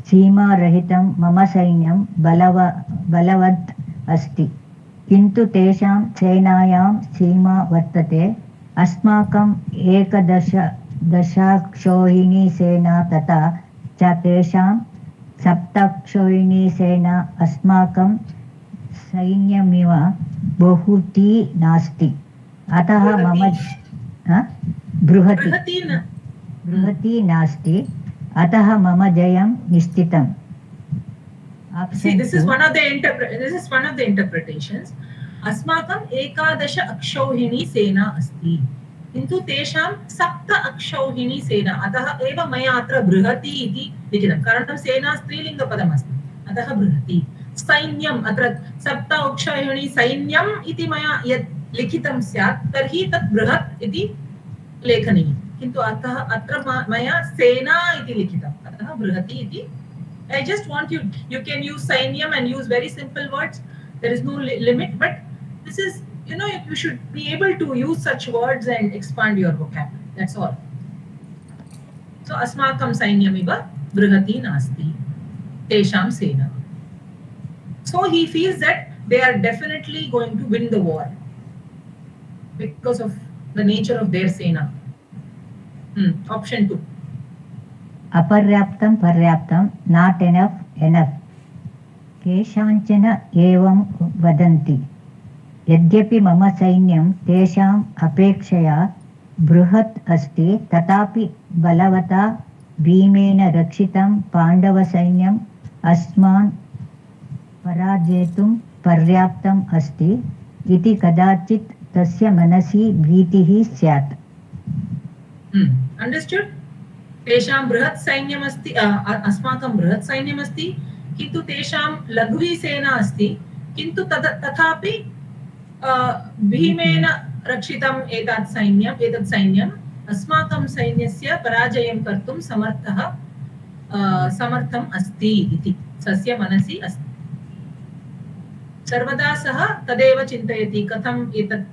सीमारहितं मम सैन्यं बलवत् अस्ति किन्तु तेषां सेनायां सीमा वर्तते अस्माकं 11 अक्षौहिणी सेना तथा च तेषां 7 अक्षौहिणी सेना अस्माकं सैन्यमिव बहुती नास्ति अतः मम बृहती नास्ति अतः मम जयं निश्चितम्. See, this is one of the interpretations. अस्माकं 11 अक्षौहिणी सेना अस्ति किन्तु तेषां 7 अक्षौहिणी सेना अतः एव मया अत्र बृहती इति लिखितं. कारणं सेना स्त्रीलिङ्गपदम् अस्ति अतः बृहती. सैन्यम् अत्र सप्त उक्षायणी सैन्यम् इति मया यत् लिखितं स्यात् तर्हि तत् बृहत् इति लेखनीयं किन्तु अत्र मया सेना इति लिखितम् अतः बृहति इति I just want you can use sainyam and use very simple words. There is no limit, but this is, you should be able to use such words and expand your vocabulary. That's all. So asmakam sainyam iva brihati nasti tesham sena. So he feels that they are definitely going to win the war because of the nature of their sena. Option 2. अपर्याप्तं पर्याप्तं not enough केषाञ्चन एवं वदन्ति यद्यपि मम सैन्यं तेषाम् अपेक्षया बृहत् अस्ति तथापि बलवता भीमेन रक्षितं पाण्डवसैन्यम् अस्मान् पराजेतुं पर्याप्तम् अस्ति इति कदाचित् तस्य मनसि भीतिः स्यात्. Understood? तेषां बृहत् सैन्यम् अस्ति अस्माकं बृहत् सैन्यम् अस्ति किन्तु तेषां लघुवी सेना अस्ति किन्तु तथापि भीमेन रक्षितम् एतत् सैन्यम् अस्माकं सैन्यस्य पराजयं कर्तुं समर्थम् अस्ति इति तस्य मनसि अस्ति. सर्वदा सः तदेव चिन्तयति कथम् एतत्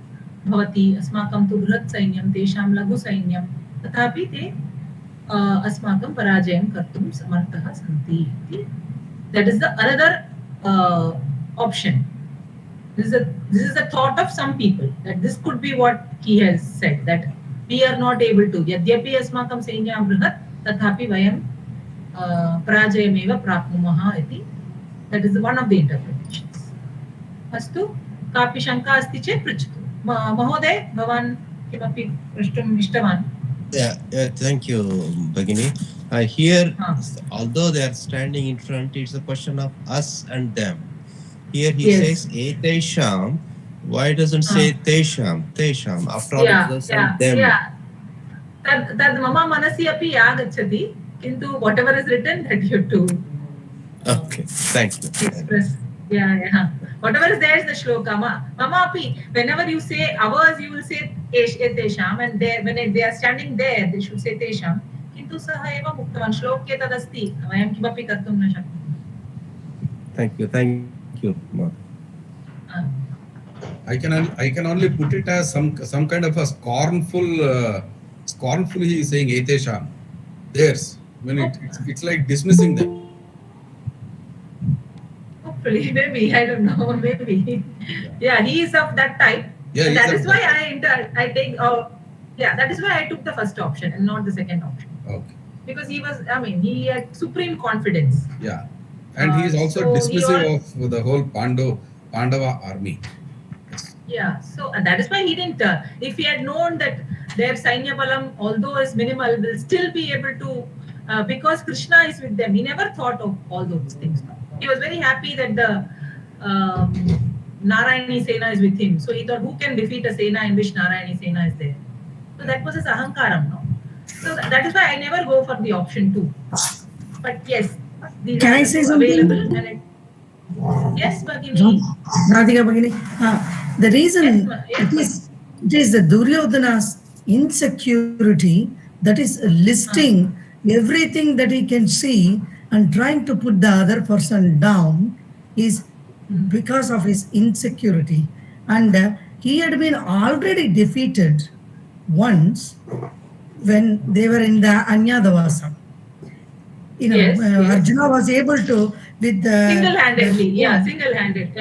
भवति अस्माकं तु बृहत् सैन्यं तेषां लघु सैन्यं तथापि ते अस्माकं पराजयं कर्तुं समर्थः सन्ति इति. That is the another option. This is a thought of some people that this could be what he has said, that we are not able to यद्यपि अस्माकं सैन्यं बृहत् तथापि वयं पराजयमेव प्राप्नुमः इति. That is one of the interpretations. अस्तु कापि शङ्का अस्ति चेत् पृच्छतु. महोदय भवान् किमपि प्रष्टुम् इष्टवान्? Yeah, thank you, Bhagini. Here, although they are standing in front, it's a question of us and them. Here he says etesham. Why doesn't say tesham? Tesham. After all, it's them. Yeah. Tad mama manasi api agachati. Kintu whatever is written, that you have to. Okay. Thank you. Express. Yeah. Whatever is there is the shloka. Mama api. Whenever you say ours, you will say etesham, and when they are standing there, they should say tesham. किन्तु सः एव उक्तवान् श्लोके तदस्ति वयं किमपि कर्तुं न शक्नुमः. Thank you. I can only put it as some kind of a scornful he is saying etesham theirs when it's like dismissing them. Hopefully, maybe I don't know, maybe. Yeah, he is of that type. Yeah, that is why I take. That is why I took the first option and not the second option. Okay. Because he had supreme confidence. Yeah, and he is also dismissive of the whole Pandava army. Yes. Yeah, so that is why he didn't. If he had known that their Sainya Balam, although is minimal, will still be able to, because Krishna is with them. He never thought of all those things. He was very happy that the Narayani Sena is with him. So he thought, who can defeat a Sena in which Narayani Sena is there? So that was his ahankaram, no? So that is why I never go for the option 2. But yes, these can I say something? Yes, Bhagini. Radhika Bhagini. The reason it is the Duryodhana's insecurity that is listing everything that he can see and trying to put the other person down is because of his insecurity. And he had been already defeated once when they were in the Anyadavasa. Arjuna was able to with the single-handedly, single-handed.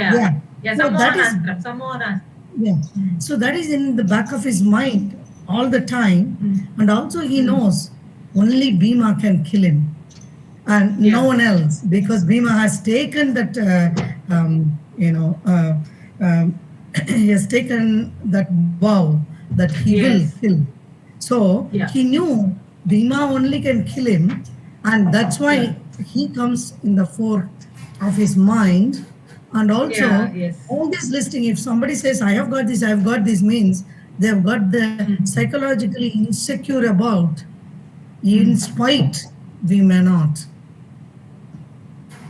So that is in the back of his mind all the time, and also he knows only Bhima can kill him, and no one else, because Bhima has taken that he has taken that vow that he will kill. So he knew Bhima only can kill him, and that's why he comes in the fore of his mind. And also, all this listing, if somebody says, I have got this, means they have got the psychologically insecure about, in spite, we may not.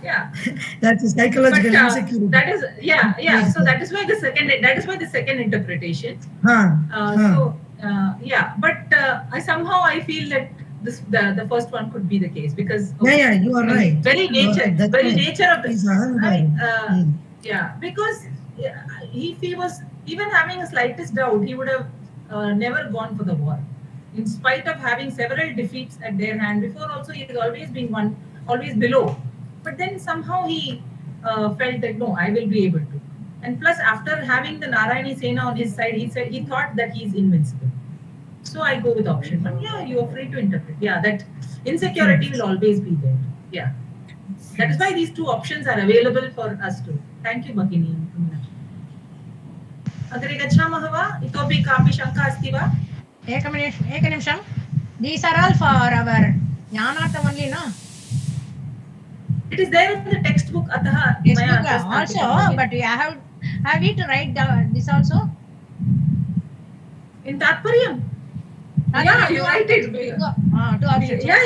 Yeah. That's a psychological But, insecurity. that is, yeah. So that is why the second interpretation. So yeah, but I somehow I feel that the first one could be the case because You are right. Very nature of the yeah, because if he was even having a slightest doubt, he would have never gone for the war. In spite of having several defeats at their hand, before also he has always been always below. But then somehow he felt that no, I will be able to. And plus, after having the Narayani Sena on his side, he thought that he is invincible. So I go with option 1. Yeah, you are free to interpret. Yeah, that insecurity will always be there. Yeah. That is why these two options are available for us too. Thank you, Bhagini. अग्रे गच्छामः वा? इतोपि कापि शङ्का अस्ति वा? एकनिमिषं. These are all for our Jnanartham only, no? It is there in the textbook. Ataha Textbook also, but we have we to write this also? In Tatparyam? Yeah, you write it. Two options. Yeah,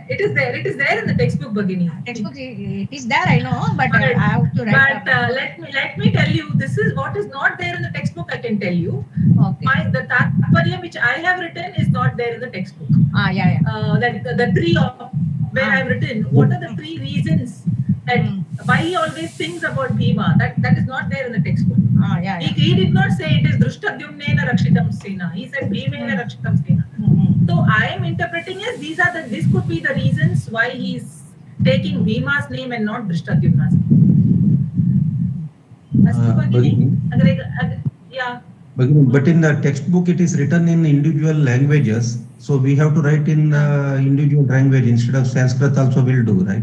it is there. It is there in the textbook, Bhagini. Textbook, it is there, I know, but I have to write. But let me tell you, this is what is not there in the textbook. I can tell you. Okay. The Tatparyam which I have written is not there in the textbook. The three where I have written. What are the 3 reasons that why he always thinks about Bhima? That is not there in the textbook. He did not say it is Drishtadyumnena Rakshitam Sena. He said Bhimena Rakshitam Sena. So I am interpreting as this could be the reasons why he is taking Bhima's name and not Drishtadyumna's name. Yeah. But in the textbook, it is written in individual languages. So we have to write in individual language instead of Sanskrit also will do, right?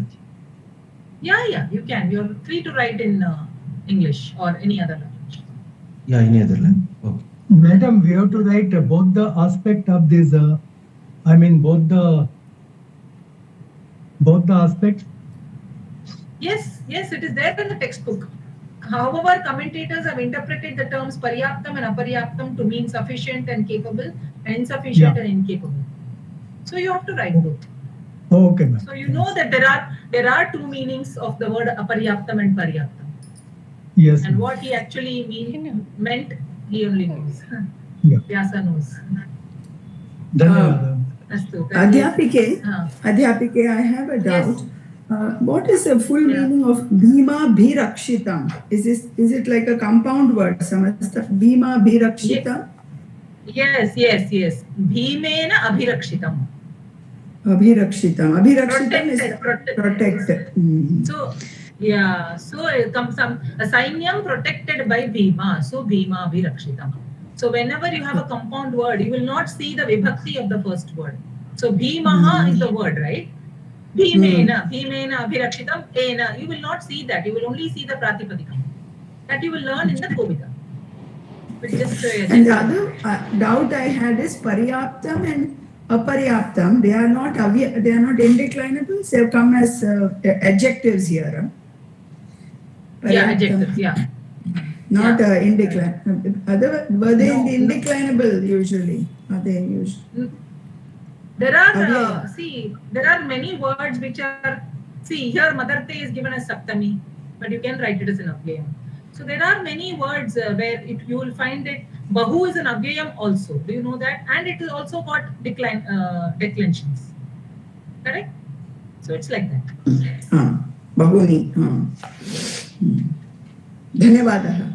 Yeah, you can. You're free to write in English or any other language. Yeah, any other language. Okay. Madam, we have to write both the aspect of this, both the aspects. Yes, it is there in the textbook. However, commentators have interpreted the terms paryaptam and aparyaptam to mean sufficient and capable, and insufficient and incapable. So you have to write both. Oh, okay, ma'am. So you know that there are 2 meanings of the word aparyaptam and paryaptam. Yes. And what he actually meant, he only knows. Yeah. Vyasa knows. Adhyapike, I have a doubt. What is the full meaning of Bhima Bhirakshitam? Is it like a compound word? Bhima Bhirakshitam? Yes. Bhimena Abhirakshitam. Abhirakshitam is protected. So it comes a Sainyam protected by Bhima. So Bhima Abhirakshitam. So whenever you have a compound word, you will not see the vibhakti of the first word. So Bhimaha is the word, right? Bhimena Abhirakshitam Ena. You will not see that. You will only see the Pratipadikam. That you will learn in the Kovita. And the other doubt I had is Paryaptam and Aparyaptam. They are not indeclinables. They have come as adjectives here. Adjectives. Yeah. Not indeclinable. Were they in the indeclinable usually? Are they usually? There are many words which are, here Madarte is given as Saptami, but you can write it as an Avyayam. So there are many words where you will find that Bahu is an Avyayam also. Do you know that? And it is also got declensions. Correct? So it's like that. Bahuni. Dhanyavadaha.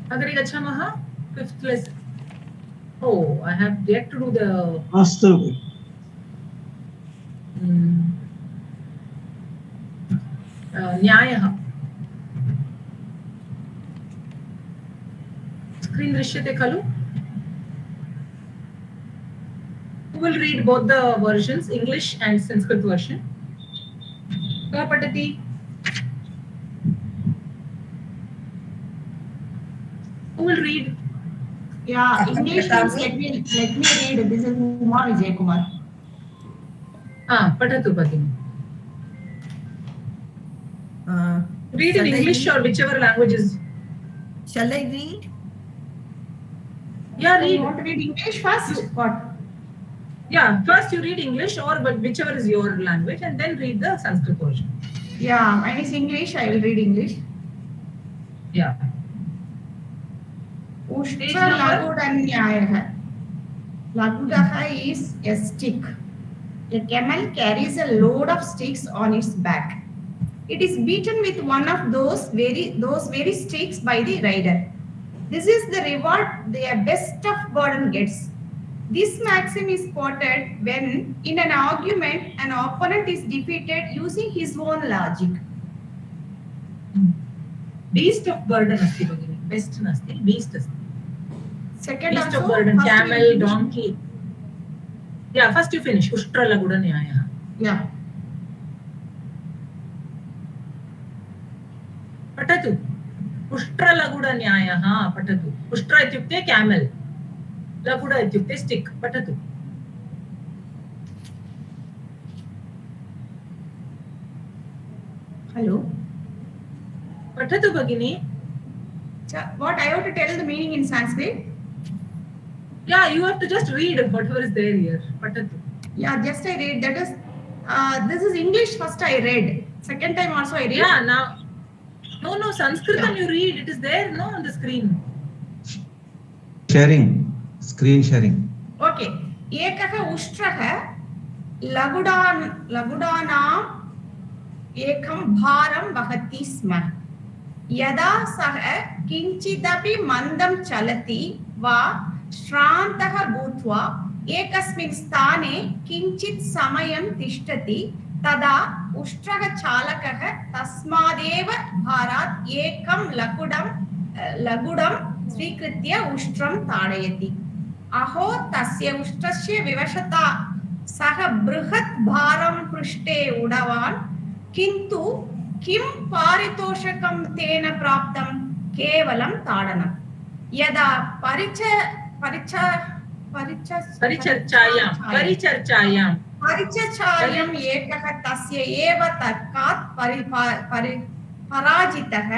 Agre gachamaha, 5th lesson. Oh, I have yet to do the Astu. Nyayaha. Screen drishyate khalu? Who will read both the versions, English and Sanskrit version? Ka patati? Who will read? Yeah, English means let me read. This is Kumar Vijay Kumar. Patatu Bhagini. Read in English or whichever languages. Shall I read? Yeah, read. You want to read English first? What? Yeah, first you read English or whichever is your language, and then read the Sanskrit version. Yeah, mine is English. I will read English. Yeah. Ushtra Lagudanyayah. Lagudaha is a stick. A camel carries a load of sticks on its back. It is beaten with one of those very sticks by the rider. This is the reward the best of burden gets. This maxim is quoted when, in an argument, an opponent is defeated using his own logic. Beast of burden asti bagini. Best nasti, beast asti. Second beast also, of burden, first camel, donkey. Yeah, first you finish. Ushtra laguda nyaya. Yeah. पठतु. उष्ट्र लघुड न्यायः पठतु. उष्ट्र इत्युक्ते camel. लघुड इत्युक्ते stick. पठतु. Hello. पठतु भगिनी. What I have to tell the meaning in Sanskrit? Yeah, you have to just read whatever is there here. Patatu. Yeah, just I read. That is, this is English. First I read. Second time also I read. Yeah, now. No, Sanskritam you read. It is there, no, on the screen. Sharing, screen sharing. Okay. Ekah ushtrah lagudanam ekam bharam vahati sma. Yada sah kinchidapi mandam chalati va श्रान्तः भूत्वा एकस्मिन् स्थाने किञ्चित् समयं तिष्ठति तदा उष्ट्रः चालकः तस्मादेव भारात् एकं लघुडं स्वीकृत्य उष्ट्रं ताडयति। अहो तस्य उष्ट्रस्य विवशता, सः बृहत् भारं पृष्ठे उडवान्, किन्तु किं पारितोषकं तेन प्राप्तं? केवलं ताडनं। यदा परिचर्चायाम् एकः तस्य एव तर्कात् पराजितः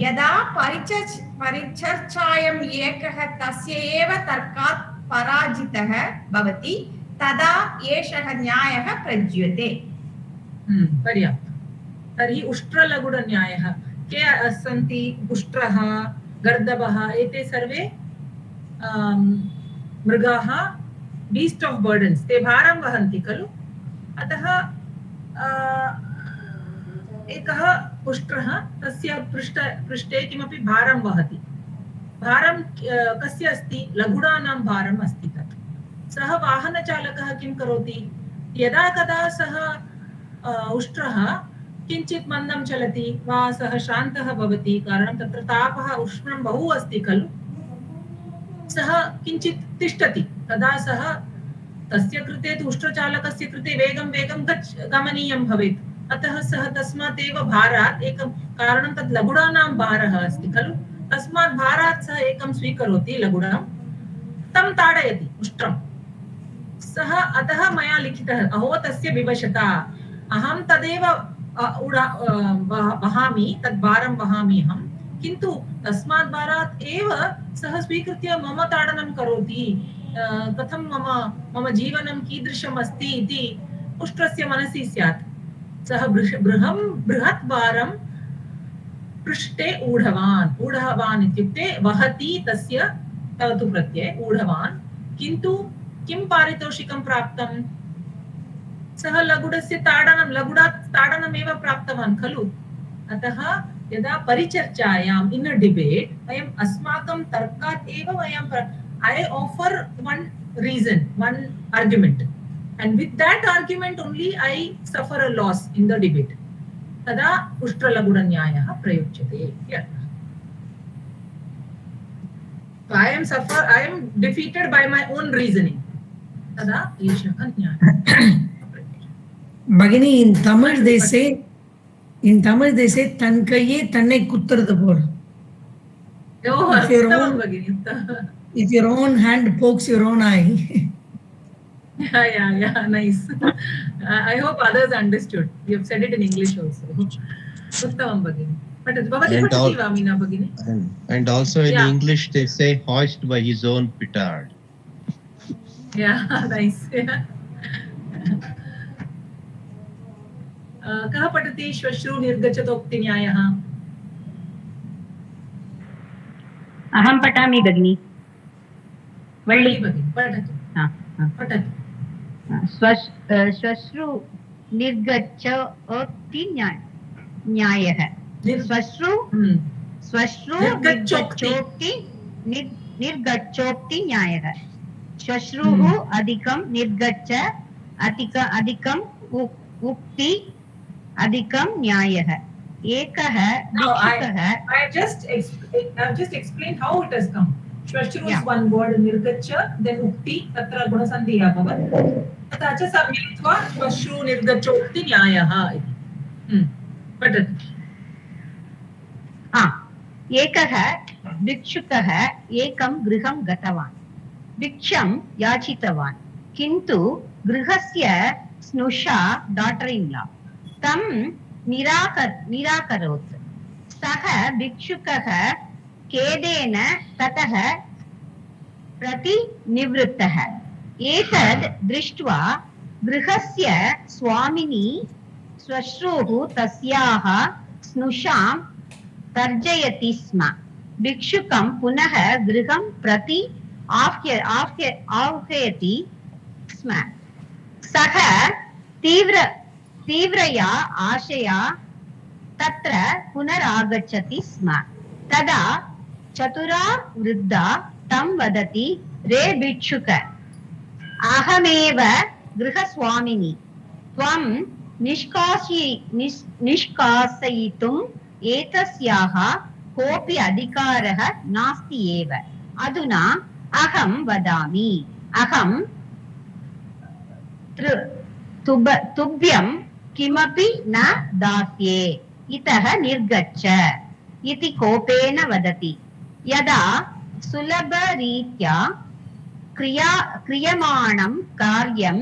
यदा परिचर्चायाम् एकः तस्य एव तर्कात् पराजितः भवति तदा एषः न्यायः प्रयुज्यते। पर्याप्तं। तर्हि उष्ट्रलघुडन्यायः के सन्ति? उष्ट्रः, गर्दभः, एते सर्वे मृगाः, बीस्ट ऑफ बर्डन्स, ते भारं वहन्ति खलु। अतः एकः उष्ट्रः तस्य पृष्ठे किमपि भारं वहति। भारं कस्य अस्ति? लघुडानां भारम् अस्ति तत्। सः वाहनचालकः किं करोति? यदा कदा सः उष्ट्रः किञ्चित् मन्दं चलति वा सः शान्तः भवति, कारणं तत्र तापः उष्णं बहु अस्ति खलु, सः किञ्चित् तिष्ठति। तदा सः तस्य कृते तु उष्ट्रचालकस्य कृते वेगं गमनीयं भवेत्। अतः सः तस्मात् एव भारात् एकं, कारणं तत् लघुडानां भारः अस्ति खलु, तस्मात् भारात् सः एकं स्वीकरोति लघुडं, तं ताडयति उष्ट्रं। सः अतः मया लिखितः अहो तस्य विवशता, अहं तदेव वहामि, तद् भारं वहामि अहं, किन्तु तस्मात् भारात् एव सः स्वीकृत्य मम ताडनं करोति। कथं मम जीवनं कीदृशम् अस्ति इति उष्ट्रस्य मनसि स्यात्। सः बृहत् भारं पृष्ठे ऊढवान् इत्युक्ते वहति, तस्य तवतु प्रत्यये ऊढवान्, किन्तु किं पारितोषिकं प्राप्तं? सः लघुडस्य लघुडात् ताडनमेव प्राप्तवान् खलु। अतः यदा परिचर्चायाम् इन् अ डिबेट् वयम् अस्माकं तर्कात् एव वयं I offer one reason, one argument, and with that argument only I suffer a loss in the debate. Tada ushtralagudanyayah prayuchyate. Yeah. So I am defeated by my own reasoning. Tada eshah nyayah. Bhagini, in Tamil they say tan kaiye tannai kuttaradu pol. If your own hand pokes your own eye. Yeah, nice. I hope others understood. You have said it in English also. And also in English they say hoist by his own petard. Yeah, nice. कः पठति श्वश्रु निर्गच्छतोक्तिन्यायः? अहं पठामि भगिनि। वल्ली पठतु। पठतु। श्वश्रु निर्गच्छ ओक्ति न्यायः। श्वश्रु निर्गच्छोक्ति न्यायः। श्वश्रुः अधिकं निर्गच्छ अधिकं उक्ति अधिकं न्यायः। एकः भिक्षुकः I've just explained how it has come. Shvashru is one word, nirgaccha, then ukti, tatra gunasandhiya bhavat. तथा च सम्मिलित्वा श्वश्रु निर्गच्छोक्ति न्यायः इति। पठतु। एकः भिक्षुकः एकं गृहं गतवान्, भिक्षं याचितवान्, किन्तु गृहस्य स्नुषा डाटर् इन् लॉ तं निराकरोत्। सः भिक्षुकः खेदेन ततः प्रतिनिवृत्तः। एतद् दृष्ट्वा गृहस्य स्वामिनी श्वश्रुः तस्याः स्नुषां तर्जयति स्म। भिक्षुकं पुनः गृहं प्रति आह्वयति स्म। सः तीव्रया आशया तत्र पुनरागच्छति स्म। तदा चतुरा वृद्धा तं वदति, रे भिक्षुक, अहमेव गृहस्वामिनी, त्वं निष्कासयितुम् एतस्याः कोऽपि अधिकारः नास्ति एव। अधुना अहं वदामि, अहं तुभ्यं किमपि न दास्ये, इतः निर्गच्छ इति कोपेन वदति। यदा सुलभरीत्या क्रियमाणं कार्यं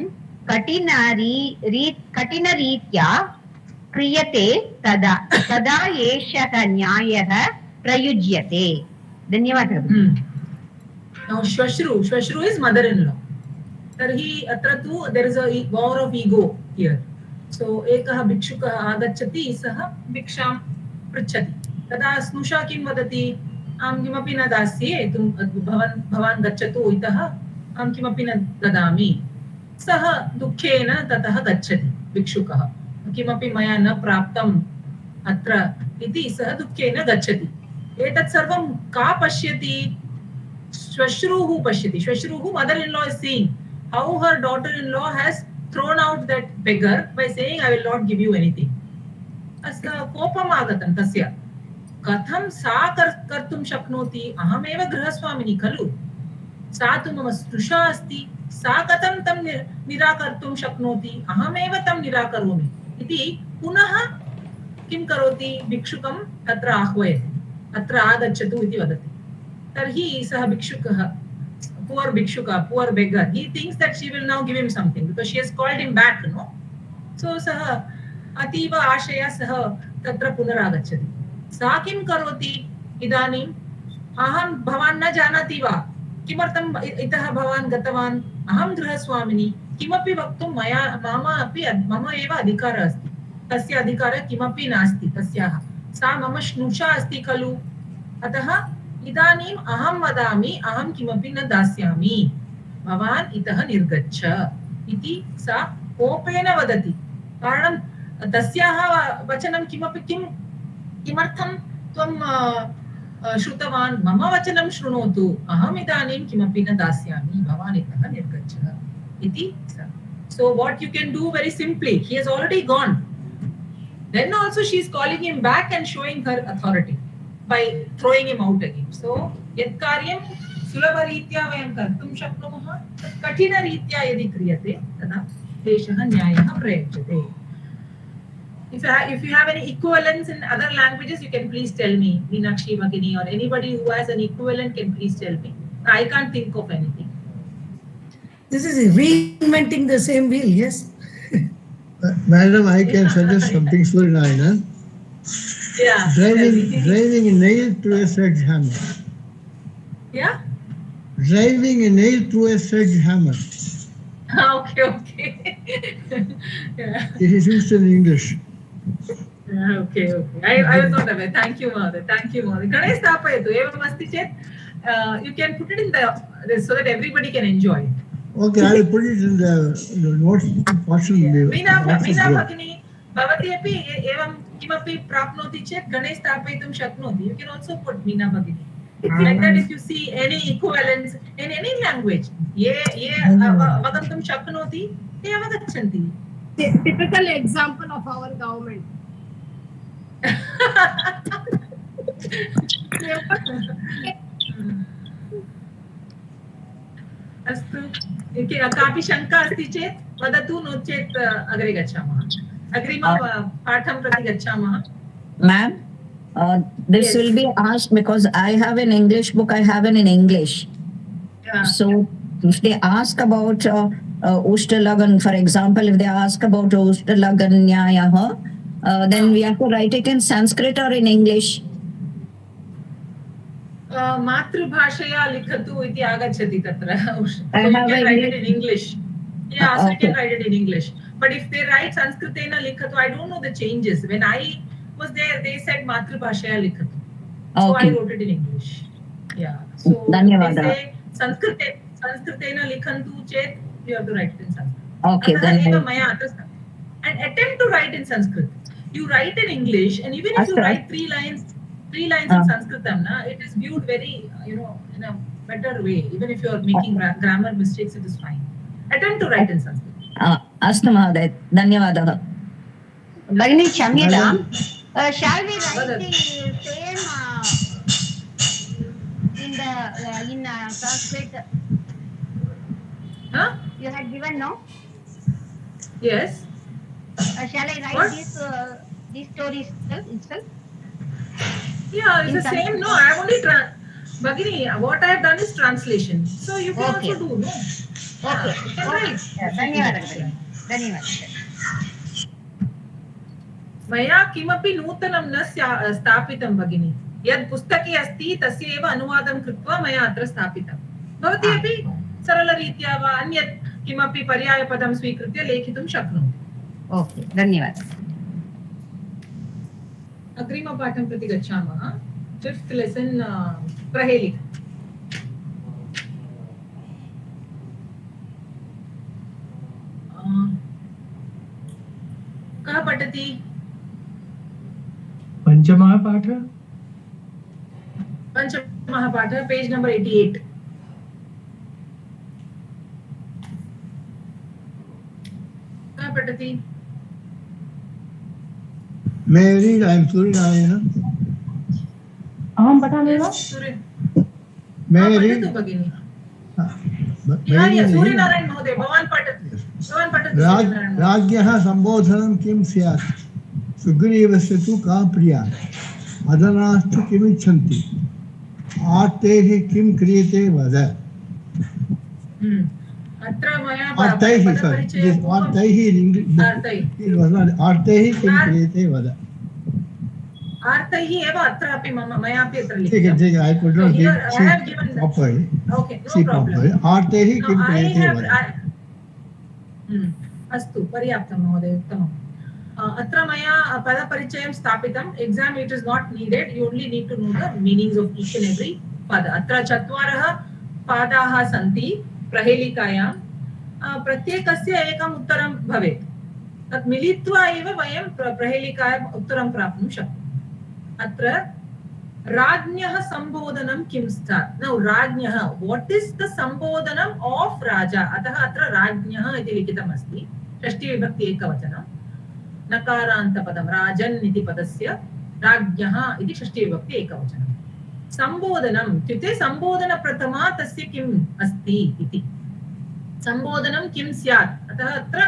कठिनरीत्या क्रियते तदा एषः न्यायः प्रयुज्यते। धन्यवादः। Now Shwashru is mother-in-law. Tarhi atra tu there is a war of ego here. So ekah bhikshukah agacchati sah bhiksham pruchhati. Tada snusha kim vadati, am kimapi na dasye, tum bhavan gacchatu itah am kimapi na dadami. Sah dukkhena tatah gacchati bhikshukah. किमपि मया न प्राप्तम् अत्र इति सः दुःखेन गच्छति। एतत् सर्वं का पश्यति? श्वश्रुः पश्यति। श्वश्रुः mother-in-law is seeing how her daughter-in-law has thrown out that beggar by saying, I will not give you anything. अस्य कोपम् आगतं तस्य। कथं सा कर्तुं शक्नोति? अहमेव गृहस्वामिनी खलु, सा तु मम स्नुषा अस्ति, सा कथं तं निराकर्तुं शक्नोति? अहमेव तं निराकरोमि इति पुनः किं करोति? भिक्षुकं तत्र आह्वयति, अत्र आगच्छतु इति वदति। तर्हि सः भिक्षुकः, poor bhikshuka, poor beggar, he thinks that she will now give him something because she has called him back, no? So सः अतीव आशया सः तत्र पुनरागच्छति। सा किं करोति इदानीं? अहं भवान् न जानाति वा किमर्थम् इतः भवान् गतवान्? अहं गृहस्वामिनी, किमपि वक्तुं मम एव अधिकारः अस्ति, तस्य अधिकारः किमपि नास्ति तस्याः। सा मम स्नुषा अस्ति खलु, अतः इदानीम् अहं वदामि, अहं किमपि न दास्यामि, भवान् इतः निर्गच्छ इति सा कोपेन वदति। कारणं तस्याः वचनं किमर्थं त्वं श्रुतवान्? मम वचनं शृणोतु, अहम् इदानीं किमपि न दास्यामि, भवान् इतः निर्गच्छ इति सा। So what you can do very simply, he has already gone. Then also she is calling him back and showing her authority by throwing him out again. So यत् कार्यं सुलभरीत्या वयं कर्तुं शक्नुमः, कठिनरीत्या यदि क्रियते तदा एषः न्यायः प्रयुज्यते. If you have any equivalents in other languages, you can please tell me. Meenakshi, Bhagini, or anybody who has an equivalent can please tell me. I can't think of anything. This is reinventing the same wheel, yes? Madam, I can suggest something for Naina. Yeah. Driving a nail to a sledgehammer. Yeah? driving a nail through a sledgehammer. Okay. Yeah. It is used in English. Okay. I was not aware. Thank you, Mother. Ganesh Thapayatu, evam asti chet, you can put it in the so that everybody can enjoy it. Okay, I will put it in the notes portion. Meena Bhagini, bhavati api evam kimapi prapnoti chet Ganesh Thapayattum shaknoti. You can also put Meena Bhagini. Like that, if you see any equivalence in any language, ye avagantum shaknoti, ye avagachanti. Typical example of our government. अस्तु कापि शङ्का अस्ति चेत् वदतु नो चेत् अग्रे गच्छामः अग्रिम पाठं प्रति गच्छामः Ma'am, this will be asked because I have an English book, I have it in English. So if they ask about Ushtalagan, for example, if they ask about Ushtalagan Nyayah, then we have to write it in Sanskrit or in English. मातृभाषया लिखतु इति आगच्छति तत्र so you can write it in English. Yeah, so you can write it in English. But if they write Sanskritena likhatu, I don't know the changes. When I was there, they said Matrubhashaya likhatu. So I wrote it in English. Yeah. So they say Sanskritena likhantu chet, you have to write it in Sanskrit. Okay. And attempt to write in Sanskrit. You write in English, and even if you write three lines in Sanskritam, it is viewed very, in a better way. Even if you are making grammar mistakes, it is fine. Attempt to write in Sanskrit. Astu Mahoday, Dhanyavadah. Bhagini, Shamyata, shall we write the same in Sanskrit? Huh? You had given, no? Yes. Shall I write these stories itself? Yeah, it's the same. No, I have only Bhagini, what I have done is translation. So you can also do, no? Okay. Dhanyavadah. मया किमपि नूतनं न स्थापितं भगिनि यद् पुस्तके अस्ति तस्य एव अनुवादं कृत्वा मया अत्र स्थापितं भवती अपि सरलरीत्या वा अन्यत् किमपि पर्यायपदं स्वीकृत्य लेखितुं शक्नोति ओके धन्यवादः अग्रिमपाठं प्रति गच्छामः 5th lesson प्रहेलिका कः पठति पंचमः पाठ पेज नंबर 88 कः पठति Mary, I am Suryanarayana. अहं पठामि वा Mary, पठतु भगिनि सूर्यनारायण महोदय भवान् पठतु राज्ञः सम्बोधनं किं स्यात् सुग्रीवस्य तु का प्रिया अदनास्तु किमिच्छन्ति आर्तैः किं क्रियते वद अत्र मया आर्तैः किं क्रियते वद आर्तैः एव अत्रापि मयापि अत्र ठीक है I could not see properly. Okay, no problem. आर्तैः किं क्रियते वद अस्तु पर्याप्तं महोदय उत्तमम् अत्र मया पदपरिचयं स्थापितम् exam it is not needed you only need to know the meanings of each and every पद अत्र चत्वारः पादाः सन्ति प्रहेलिकायां प्रत्येकस्य एकम् उत्तरं भवेत् तत् मिलित्वा एव वयं प्रहेलिकायाम् उत्तरं प्राप्तुं शक्नुमः अत्र राज्ञः सम्बोधनं किं स्यात् नौ राज्ञः what is the सम्बोधनं of राजा अतः अत्र राज्ञः इति लिखितमस्ति षष्ठी विभक्ति एकवचनं नकारान्तपदं राजन् इति पदस्य राज्ञः इति षष्ठी विभक्ति एकवचनं सम्बोधनम् इत्युक्ते सम्बोधनप्रथमा तस्य किम् अस्ति इति सम्बोधनं किं स्यात् अतः अत्र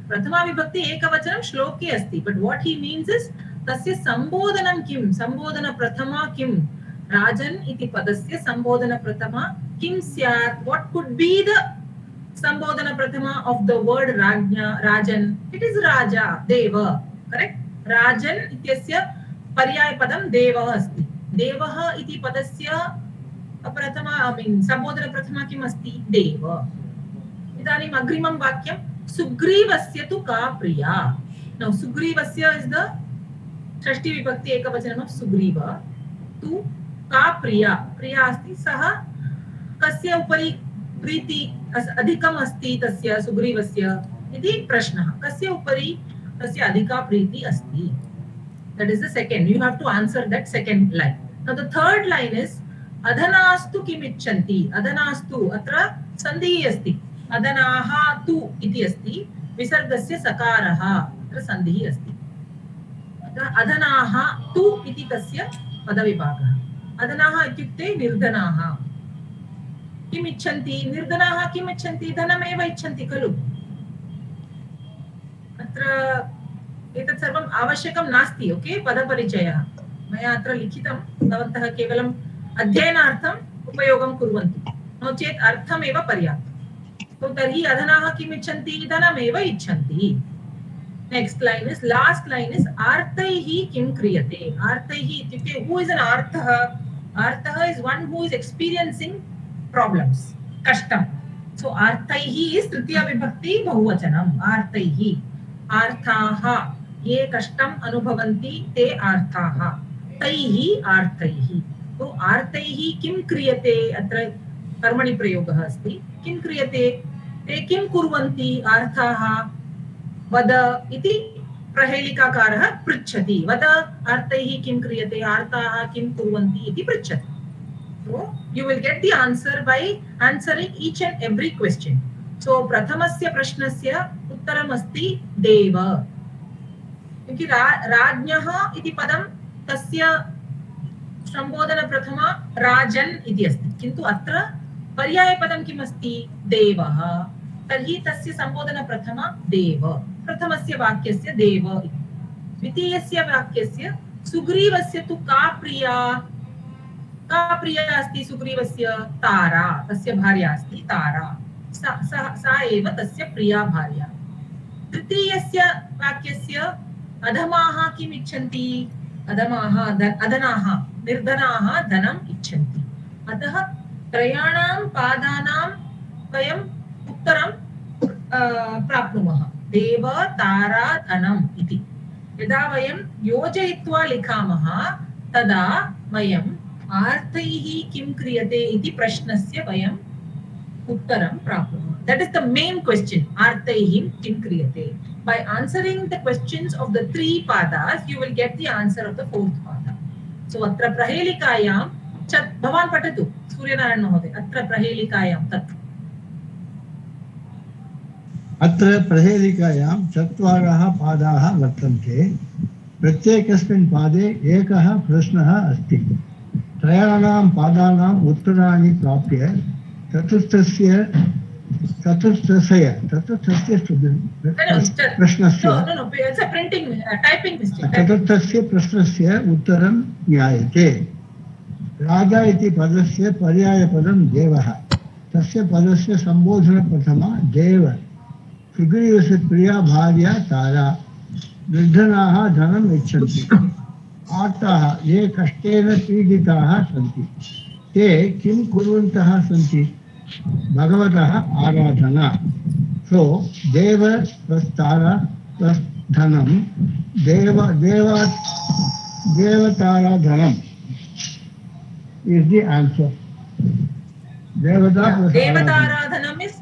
प्रथमा विभक्ति एकवचनं श्लोके अस्ति but what he means is तस्य सम्बोधनं किं सम्बोधनप्रथमा किं राजन् इति पदस्य सम्बोधनप्रथमा किं स्यात् व्हाट कुड बी द सम्बोधनप्रथमा ऑफ द वर्ड राज्ञा राजन् इट इज राजा देव करेक्ट राजन् इत्यस्य पर्यायपदं देवः अस्ति देवः इति पदस्य प्रथमा सम्बोधनप्रथमा किम् अस्ति? देव. इदानीम् अग्रिमं वाक्यं सुग्रीवस्य तु का प्रिया. नौ सुग्रीवस्य इस् द षष्ठी विभक्ति एकवचनम् ऑफ सुग्रीव. तु का प्रिया. प्रिया अस्ति. सः कस्य उपरि प्रीति अधिकम् अस्ति तस्य सुग्रीवस्य इति प्रश्नः. कस्य उपरि तस्य अधिका प्रीति अस्ति. That is the second. You have to answer that second line. Now the third line is अधनास्तु किम् इच्छन्ति. अधनास्तु अत्र सन्धिः अस्ति. अधनाः तु इति अस्ति. विसर्गस्य सकारः अत्र सन्धिः अस्ति. अधनाः तु इति तस्य पदविभागः. अधनाः इत्युक्ते निर्धनाः. किम् इच्छन्ति. निर्धनाः किम् इच्छन्ति. धनमेव इच्छन्ति खलु. अत्र एतत् सर्वम् आवश्यकं नास्ति. ओके, पदपरिचयः मया अत्र लिखितं. भवन्तः केवलम् अध्ययनार्थम् उपयोगं कुर्वन्तु. नो चेत् अर्थमेव पर्याप्तं. तो तर्हि अधनाः किम् इच्छन्ति. धनमेव इच्छन्ति. Next line is last line is आर्तैः किं क्रियते. आर्तैः इत्युक्ते हू इज एन आर्थः. आर्थः is one who is experiencing problems, कष्टं. सो आर्तैः इज तृतीया विभक्ति बहुवचनम्. आर्तैः. आर्थाः ये कष्टम् अनुभवन्ति ते आर्थाः. तैः आर्तैः. तो आर्तैः किं क्रियते. अत्र कर्मणि प्रयोगः अस्ति. किं क्रियते. ते किं कुर्वन्ति. आर्थाः. वद इति प्रहेलिकाकारः पृच्छति. वद आर्तैः किं क्रियते. आर्ताः किं कुर्वन्ति इति पृच्छति. So you will get the answer by answering each and every question. So प्रथमस्य प्रश्नस्य उत्तरम् अस्ति देव. क्योंकि राज्ञः इति पदं तस्य सम्बोधनप्रथमा राजन् इति अस्ति. किन्तु अत्र पर्यायपदं किम् अस्ति. देवः. तर्हि तस्य सम्बोधनप्रथमा देव. प्रथमस्य वाक्यस्य देव. द्वितीयस्य वाक्यस्य सुग्रीवस्य तु का प्रिया. का प्रिया अस्ति सुग्रीवस्य. तारा. तस्य भार्या अस्ति तारा. सा एव तस्य प्रिया भार्या. तृतीयस्य वाक्यस्य अधमाः किम् इच्छन्ति. अधमाः अधनाः निर्धनाः धनम् इच्छन्ति. अतः त्रयाणां पादानां वयम् उत्तरं प्राप्नुमः. देव तारा धनम् इति. यदा वयं योजयित्वा लिखामः तदा वयम् आर्तैः किं क्रियते इति प्रश्नस्य वयम् उत्तरं प्राप्नुमः. That is the main question. आर्तैः किं क्रियते. By answering the questions of the three padas, you will get the answer of the fourth pada. So अत्र प्रहेलिकायां भवान् पठतु सूर्यनारायण महोदय. अत्र प्रहेलिकायां तत्. अत्र प्रहेलिकायां चत्वारः पादाः वर्तन्ते. प्रत्येकस्मिन् पादे एकः प्रश्नः अस्ति. त्रयाणां पादानाम् उत्तराणि प्राप्य चतुर्थस्य प्रश्नस्य उत्तरं ज्ञायते. राजा इति पदस्य पर्यायपदं देवः. तस्य पदस्य सम्बोधनप्रथमा देव. सुग्रीवस्य प्रिया भार्या तारा. निर्धनाः धनम् इच्छन्ति. आर्ताः ये कष्टेन पीडिताः सन्ति. ते किं कुर्वन्तः सन्ति. भगवतः आराधना. सो देव plus Tara plus Dhanam देवताराधनम is the answer. Devataradhanam is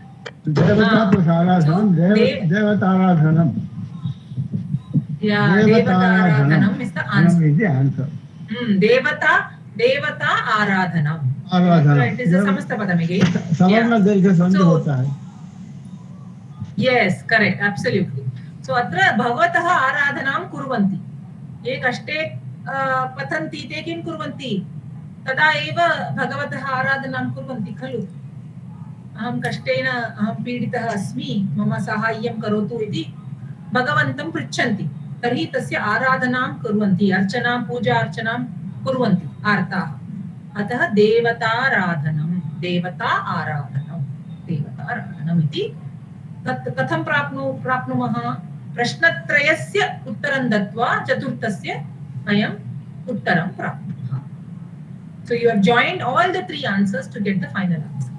Devataradhanam. Devataradhanam. Yeah, Devataradhanam is the answer. Is the answer. Devata Aradhanam. Aradhanam. It is a samasta padam again. Savarna dirgha sandhi hota hai. Yes, correct, absolutely. So atra bhavatah aradhanam kurvanti. ये कष्टे पतन्ति ते किं कुर्वन्ति. तदा एव भगवतः आराधनां कुर्वन्ति खलु. अहं कष्टेन अहं पीडितः अस्मि मम साहाय्यं करोतु इति भगवन्तं पृच्छन्ति. तर्हि तस्य आराधनां कुर्वन्ति. अर्चनां पूजा अर्चनां कुर्वन्ति आर्ताः. अतः देवताराधनं देवता आराधनम् इति तत् कथं प्राप्नुमः. प्रश्नत्रयस्य उत्तरं दत्वा चतुर्थस्य वयम् उत्तरं प्राप्नुमः. So you have joined all the three answers to get the final answer.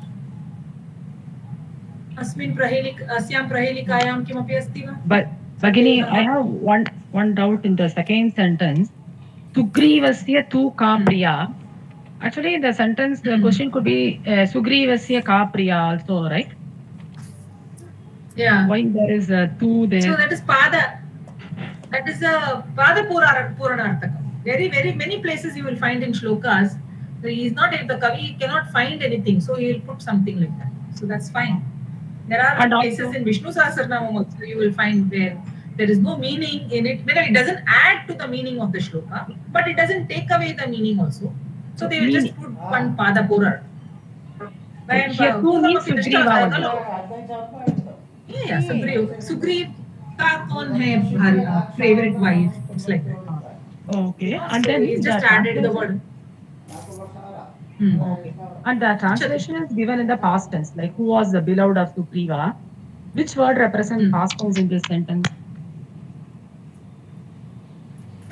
अस्यां प्रहेलिकायां किमपि अस्ति वा? But Bhagini, I have one doubt in the second sentence. Sugrivasya tu ka priya. Actually, the sentence, the question could be Sugrivasya ka priya also, right? Yeah. Why there is a tu there? So that is pada. That is a pada puranarthaka. Very many places you will find in shlokas. So he is not, the Kavi cannot find anything, so he will put something like that. So that's fine. There are places in Vishnu Sahasranamam also you will find where there is no meaning in it. It doesn't add to the meaning of the shloka, but it doesn't take away the meaning also. So they will just put one pada purar. Here two means Sugriva. Yeah, Sugriv. Sugriv ka kaun hai favorite wife? It's like that. Okay, So and then he just added the word. Okay. And the translation is given in the past tense, like who was the beloved of Sugriva. Which word represents past tense in this sentence?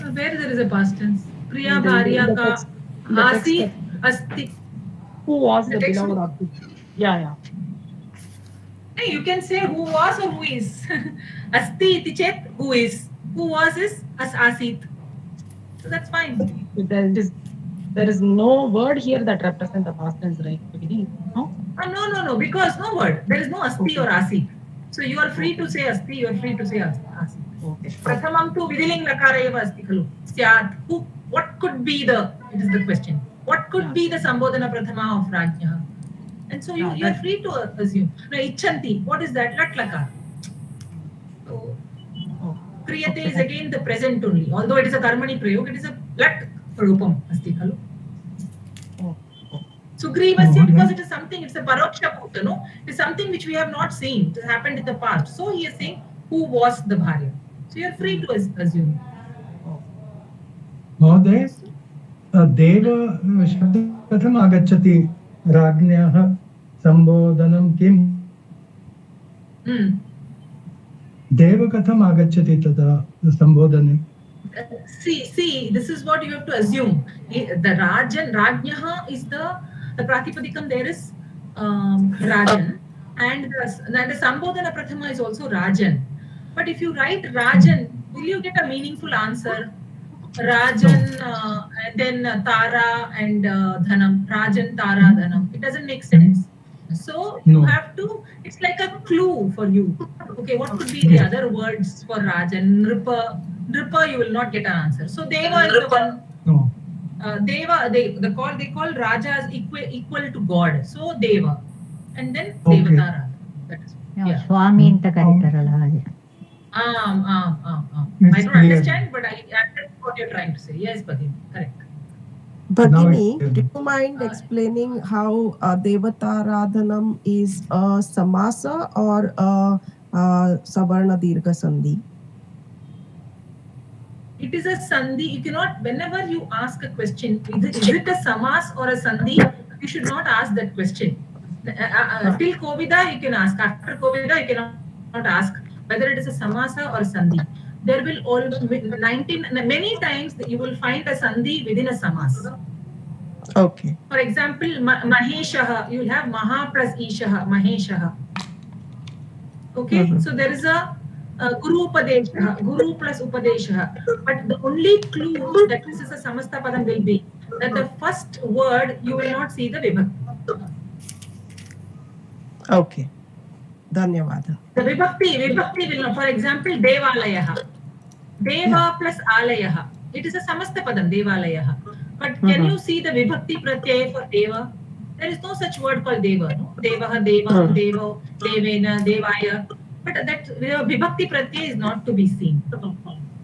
Where there is a past tense? Priya Bharya ka Asi Asti. Who was the beloved of Sugriva? Yeah. Hey, you can say who was or who is. Asti iti chet, who is. Who was is as asit. So that's fine. There is no word here that represents the past tense, right? No? No, because no word. There is no asti or asi. So you are free to say asti, you are free to say asi. Okay. Prathamam tu vidiling lakara eva asti khalu. Syat. What could be the, it is the question. What could be the sambodhana prathama of Rajya? And so you are free to assume. Now, ichanti, what is that? Lat lakara. So, kriyate is again the present only. Although it is a karmani prayog, it is a lat rupam asti khalu. Sugrivasya, because it is something, it's a paroksha bhuta, no? It's something which we have not seen. It happened in the past. So he is saying, who was the bharya? So you are free to assume. Mahoday, Deva Shabda Katham Agachati Rajnyaha Sambodhanam Kim? Deva Katham Agachati Tata Sambodhane. See, this is what you have to assume. The Rajnyaha is the Pratipadikam there is Rajan, and the Sambodhana Prathama is also Rajan. But if you write Rajan, will you get a meaningful answer? Rajan and then Tara and Dhanam. Rajan, Tara, Dhanam. It doesn't make sense. So you have to, it's like a clue for you. Okay, what could be the other words for Rajan? Nripa, you will not get an answer. So Deva is the one. Deva, they call Raja as equal to God. So Deva, and then Devatara. That is Swami anta karitarala hage. I don't understand, but I understand what you're trying to say. Yes, Bhagini, correct. Bhagini, do you mind explaining how Devataradhanam is a samasa or a savarna dirgha sandhi? It is a sandhi. You cannot, whenever you ask a question, is it a samas or a sandhi, you should not ask that question. Till Kovida, you can ask. After Kovida, you cannot ask whether it is a samasa or a sandhi. There will always, many times you will find a sandhi within a samas. Okay. For example, Maheshaha, you will have Maha plus Ishaha, Maheshaha. Okay, so there is a Guru Upadeshaha, Guru plus Upadeshaha. But the only clue that this is a Samasta Padam will be that the first word you will not see the Vibhakti. Okay. Dhanyavada. The Vibhakti will not. For example, Devalayaha. Deva plus Alayaha. It is a Samasta Padam, Devalayaha. But can you see the Vibhakti Pratyaya for Deva? There is no such word called Deva. No? Devaha, Devam, Devo, Devena, Devaya. But that Vibhakti Pratyaya is not to be seen.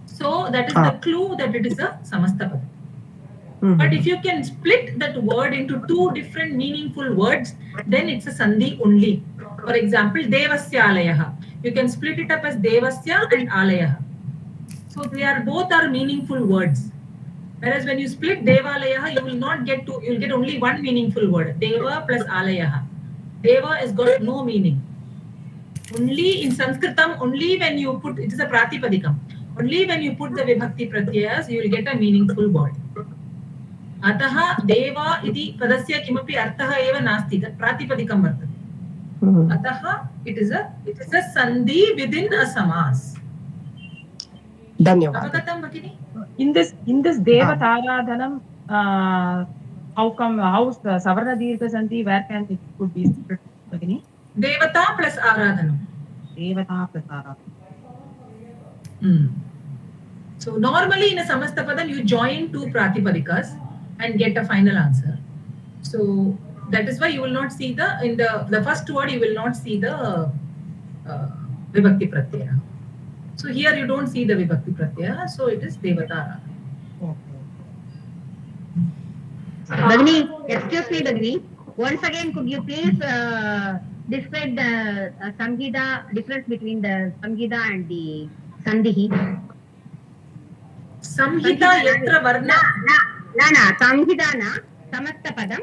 So that is the clue that it is a Samasta Padam. But if you can split that word into two different meaningful words, then it's a Sandhi only. For example, Devasya Alayaha. You can split it up as Devasya and Alayaha. So they are both are meaningful words. Whereas when you split Devalayaha, you will not get to, you will get only one meaningful word. Deva plus Alayaha. Deva has got no meaning. Only in Sanskritam, only when you put, it is a Pratipadikam. Only when you put the Vibhakti Pratyayas, you will get a meaningful word. अतः देवा इति पदस्य किमपि अर्थः एव नास्ति, तत् प्रातिपदिकं वर्तते। अतः it is a sandhi within a samas. धन्यवादः। अवगतं भगिनी? In this Devataradhanam, how Savarna Dirgha Sandhi, where can it could be split, Bhagini? Devata plus Aradhanam. Devata plus Aradhanam. So normally in a Samastapadam you join two Pratipadikas and get a final answer. So that is why you will not see in the first word you will not see the Vibhakti Pratyaya. So here you don't see the Vibhakti Pratyaya, so it is Devata. Bhagini, excuse me, Bhagini. Once again, could you please describe the Samhita, difference between the Samhita and the Sandhi? Samhita yatra varna. Na, Samhita na, Samasta padam.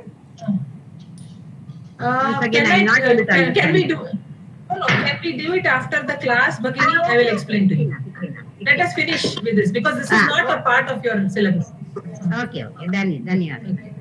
Can we do it after the class, Bhagini? I will explain to you. Let us finish with this because this is not a part of your syllabus. Okay. Dhanyavad.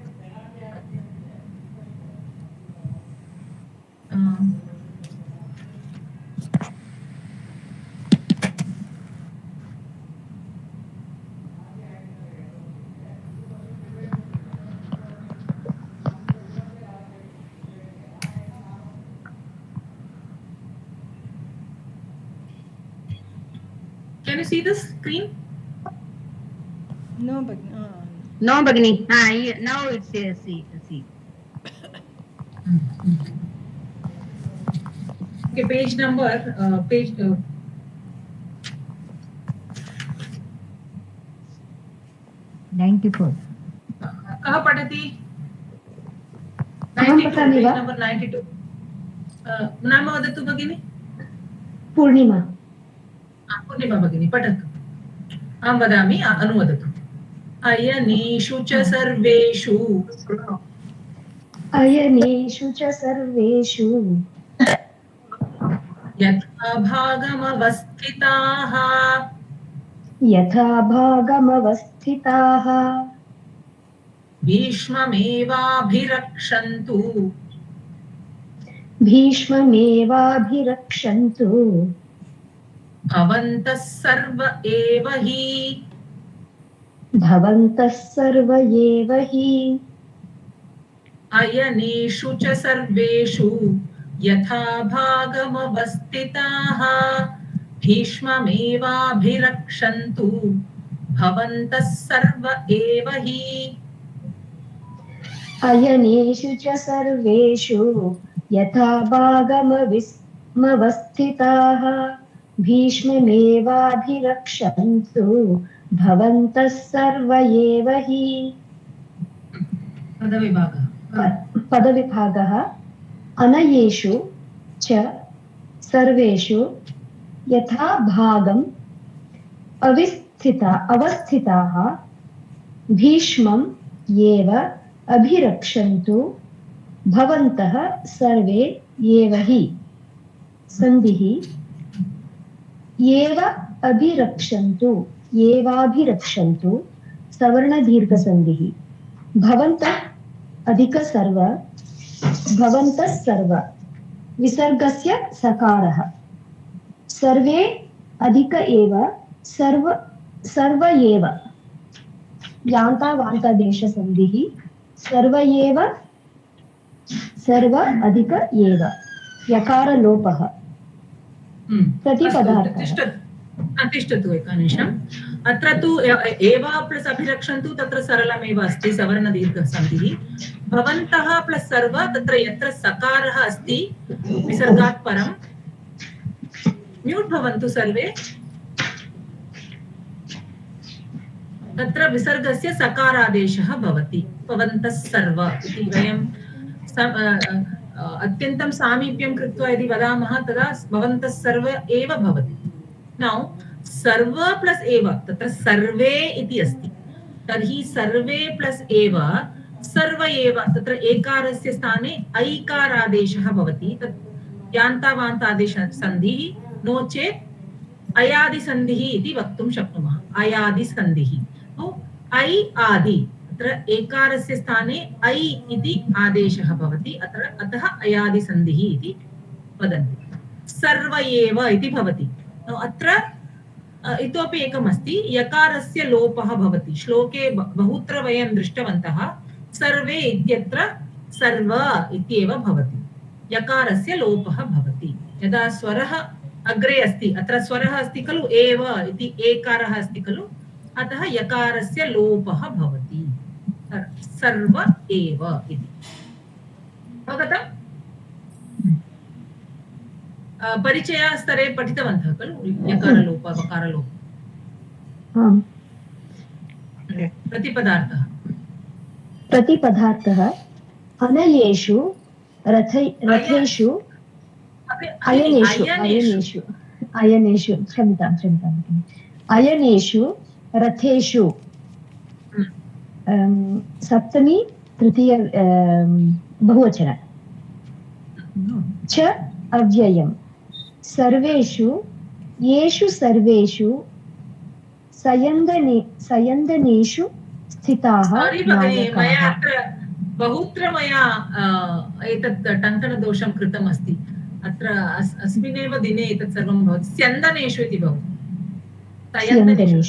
Can you see the screen? No, Bhagini. No, Bhagini. Now it's see. Okay, page number 94. कः पठति? अहं पठामि वा? Page number 92. नाम वदतु भगिनी. पूर्णिमा. पूर्णिमा भगिनी पठतु. अहं वदामि, अनुवदतु. अयनेषु च सर्वेषु यथा भागमवस्थिताः भीष्ममेवाभिरक्षन्तु भवन्तः सर्व एव हि अयनेषु च सर्वेषु यथा भागमवस्थिताः भीष्ममेवाभिरक्षन्तु भवन्तः सर्व एव हि अयनेषु च सर्वेषु यथा भागमवस्थिताः भीष्ममेवाभिरक्षन्तु भवन्तः सर्व एव हि पदविभागः अनयेषु च सर्वेषु यथा भागम् अवस्थिताः भीष्मम् एव अभिरक्षन्तु भवन्तः सर्वे एव हि सन्धिः एव अभिरक्षन्तु एवाभिरक्षन्तु सवर्णदीर्घसन्धिः भवन्तः भवन्तः सर्व विसर्गस्य सकारः सर्वे अधिक एव सर्व एव यान्तावान्तादेशसन्धिः सर्व एव सर्व अधिक एव यकारलोपः प्रतिपदार्थः तिष्ठतु एकनिमिषम् अत्र तु एव प्लस् अभिरक्षन्तु तत्र सरलमेव अस्ति सवर्णदीर्घसन्धिः भवन्तः प्लस् सर्व तत्र यत्र सकारः अस्ति विसर्गात् परं म्यूट् भवन्तु सर्वे तत्र विसर्गस्य सकारादेशः भवति भवन्तः सर्व इति वयं अत्यन्तं सामीप्यं कृत्वा यदि वदामः तदा भवन्तः सर्व एव भवति नौ सर्व प्लस एव तत्र सर्वे इति अस्ति तर्हि सर्वे प्लस एव सर्व एव तत्र एकारस्य स्थाने ऐकारादेशः भवति तत् यान्तावान्तादेशसन्धिः नो चेत् अयादिसन्धिः इति वक्तुं शक्नुमः अयादिसन्धिः ऐ आदि अत्र एकारस्य स्थाने ऐ इति आदेशः भवति अतः अयादिसन्धिः इति वदन्ति सर्व एव इति भवति अत्र इतोपि एकमस्ति यकारस्य लोपः भवति श्लोके बहुत्र वयं दृष्टवन्तः सर्वे इत्यत्र सर्व इत्येव भवति यकारस्य लोपः भवति यदा स्वरः अग्रे अस्ति अत्र स्वरः अस्ति खलु एव इति एकारः अस्ति खलु अतः यकारस्य लोपः भवति सर्व एव इति अवगतम् परिचयस्तरे पठितवन्तः खलु यकारलोप वकारलोप प्रतिपदार्थः अनलेषु रथेषु अयनेषु क्षम्यतां अयनेषु रथेषु सप्तमी तृतीय बहुवचन च अव्ययम् सर्वेषु येषु सर्वेषु सयन्दनेषु स्थिताः मया अत्र बहुत्र मया एतत् टङ्कणदोषं कृतम् अस्ति अत्र अस्मिन्नेव दिने एतत् सर्वं भवति स्यन्दनेषु इति भवति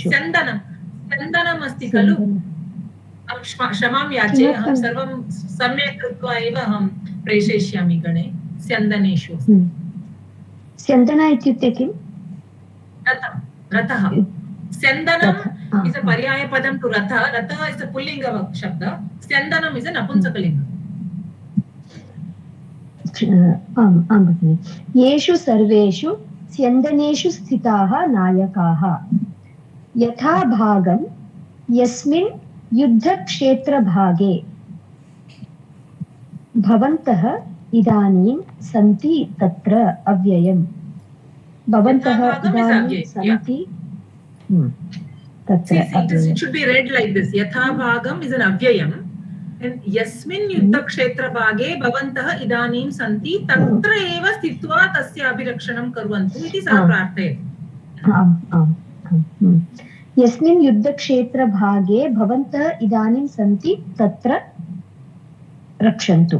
स्यन्दनम् अस्ति खलु क्षमां याचे अहं सर्वं सम्यक् कृत्वा एव अहं प्रेषयिष्यामि गणे स्यन्दनेषु स्यन्दन इत्युक्ते किं रथः स्यन्दनम् इस् अ पर्यायपदं टु रथः रथः इस् अ पुल्लिङ्ग शब्द स्यन्दनम् इस् अ नपुंसकलिङ्ग आम् भगिनि येषु सर्वेषु स्यन्दनेषु स्थिताः नायकाः यथा भागं यस्मिन् युद्धक्षेत्रभागे भवन्तः इदानीं सन्ति तत्र अव्ययम् भवन्तः इदानीं सन्ति तत्र it should be read like this yatha bhagam is an avyayam and yasmin yuddhakshetrabhage bhavantah idanim santi tatra eva sthitva tasya abhirakshanam kurvantu iti sah prarthayati यस्मिन् युद्धक्षेत्रभागे भवन्तः इदानीं सन्ति तत्र रक्षन्तु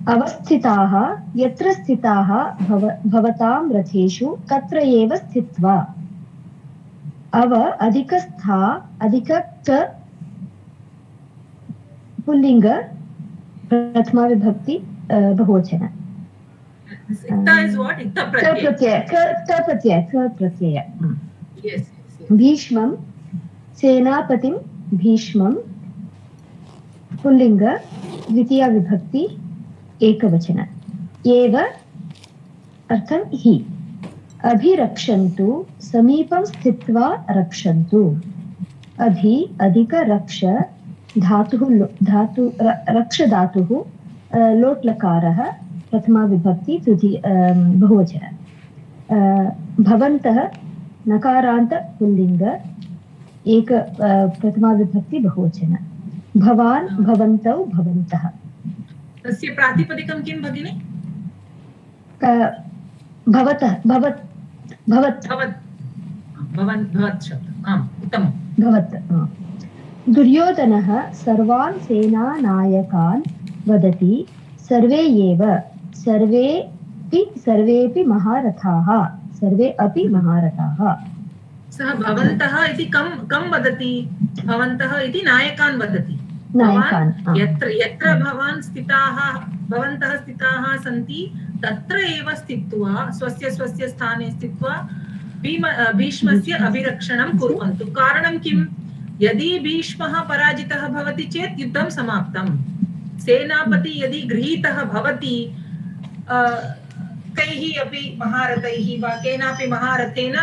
अवस्थिताः यत्र स्थिताः भवतां रथेषु तत्र एव स्थित्वा अव अधिकस्था अधिकक्त पुल्लिङ्ग प्रथमा विभक्ति बहुवचन प्रत्यय भीष्मं सेनापतिं भीष्मं पुल्लिङ्ग द्वितीया विभक्ति एकवचन एव अर्थं हि अभिरक्षन्तु समीपं स्थित्वा रक्षन्तु अभि अधिक रक्ष धातुः रक्ष धातुः लोट् लकारः प्रथमा विभक्ति तृतीय बहुवचन भवन्तः नकारान्त पुल्लिङ्ग एक प्रथमा विभक्ति बहुवचन भवान् भवन्तौ भवन्तः तस्य प्रातिपदिकं किं भगिनि भवतः भवत् भवत् आम् उत्तमं भवत् दुर्योधनः सर्वान् सेनानायकान् वदति सर्वे एव सर्वेपि महारथाः सर्वे अपि महारथाः सः भवन्तः इति कं वदति भवन्तः इति नायकान् वदति यत्र भवन्तः स्थिताः सन्ति तत्र एव स्थित्वा स्वस्य स्थाने स्थित्वा भीष्मस्य अभिरक्षणं कुर्वन्तु कारणं किं यदि भीष्मः पराजितः भवति चेत् युद्धं समाप्तं सेनापति यदि गृहीतः भवति कैः अपि महारथैः वा केनापि महारथेन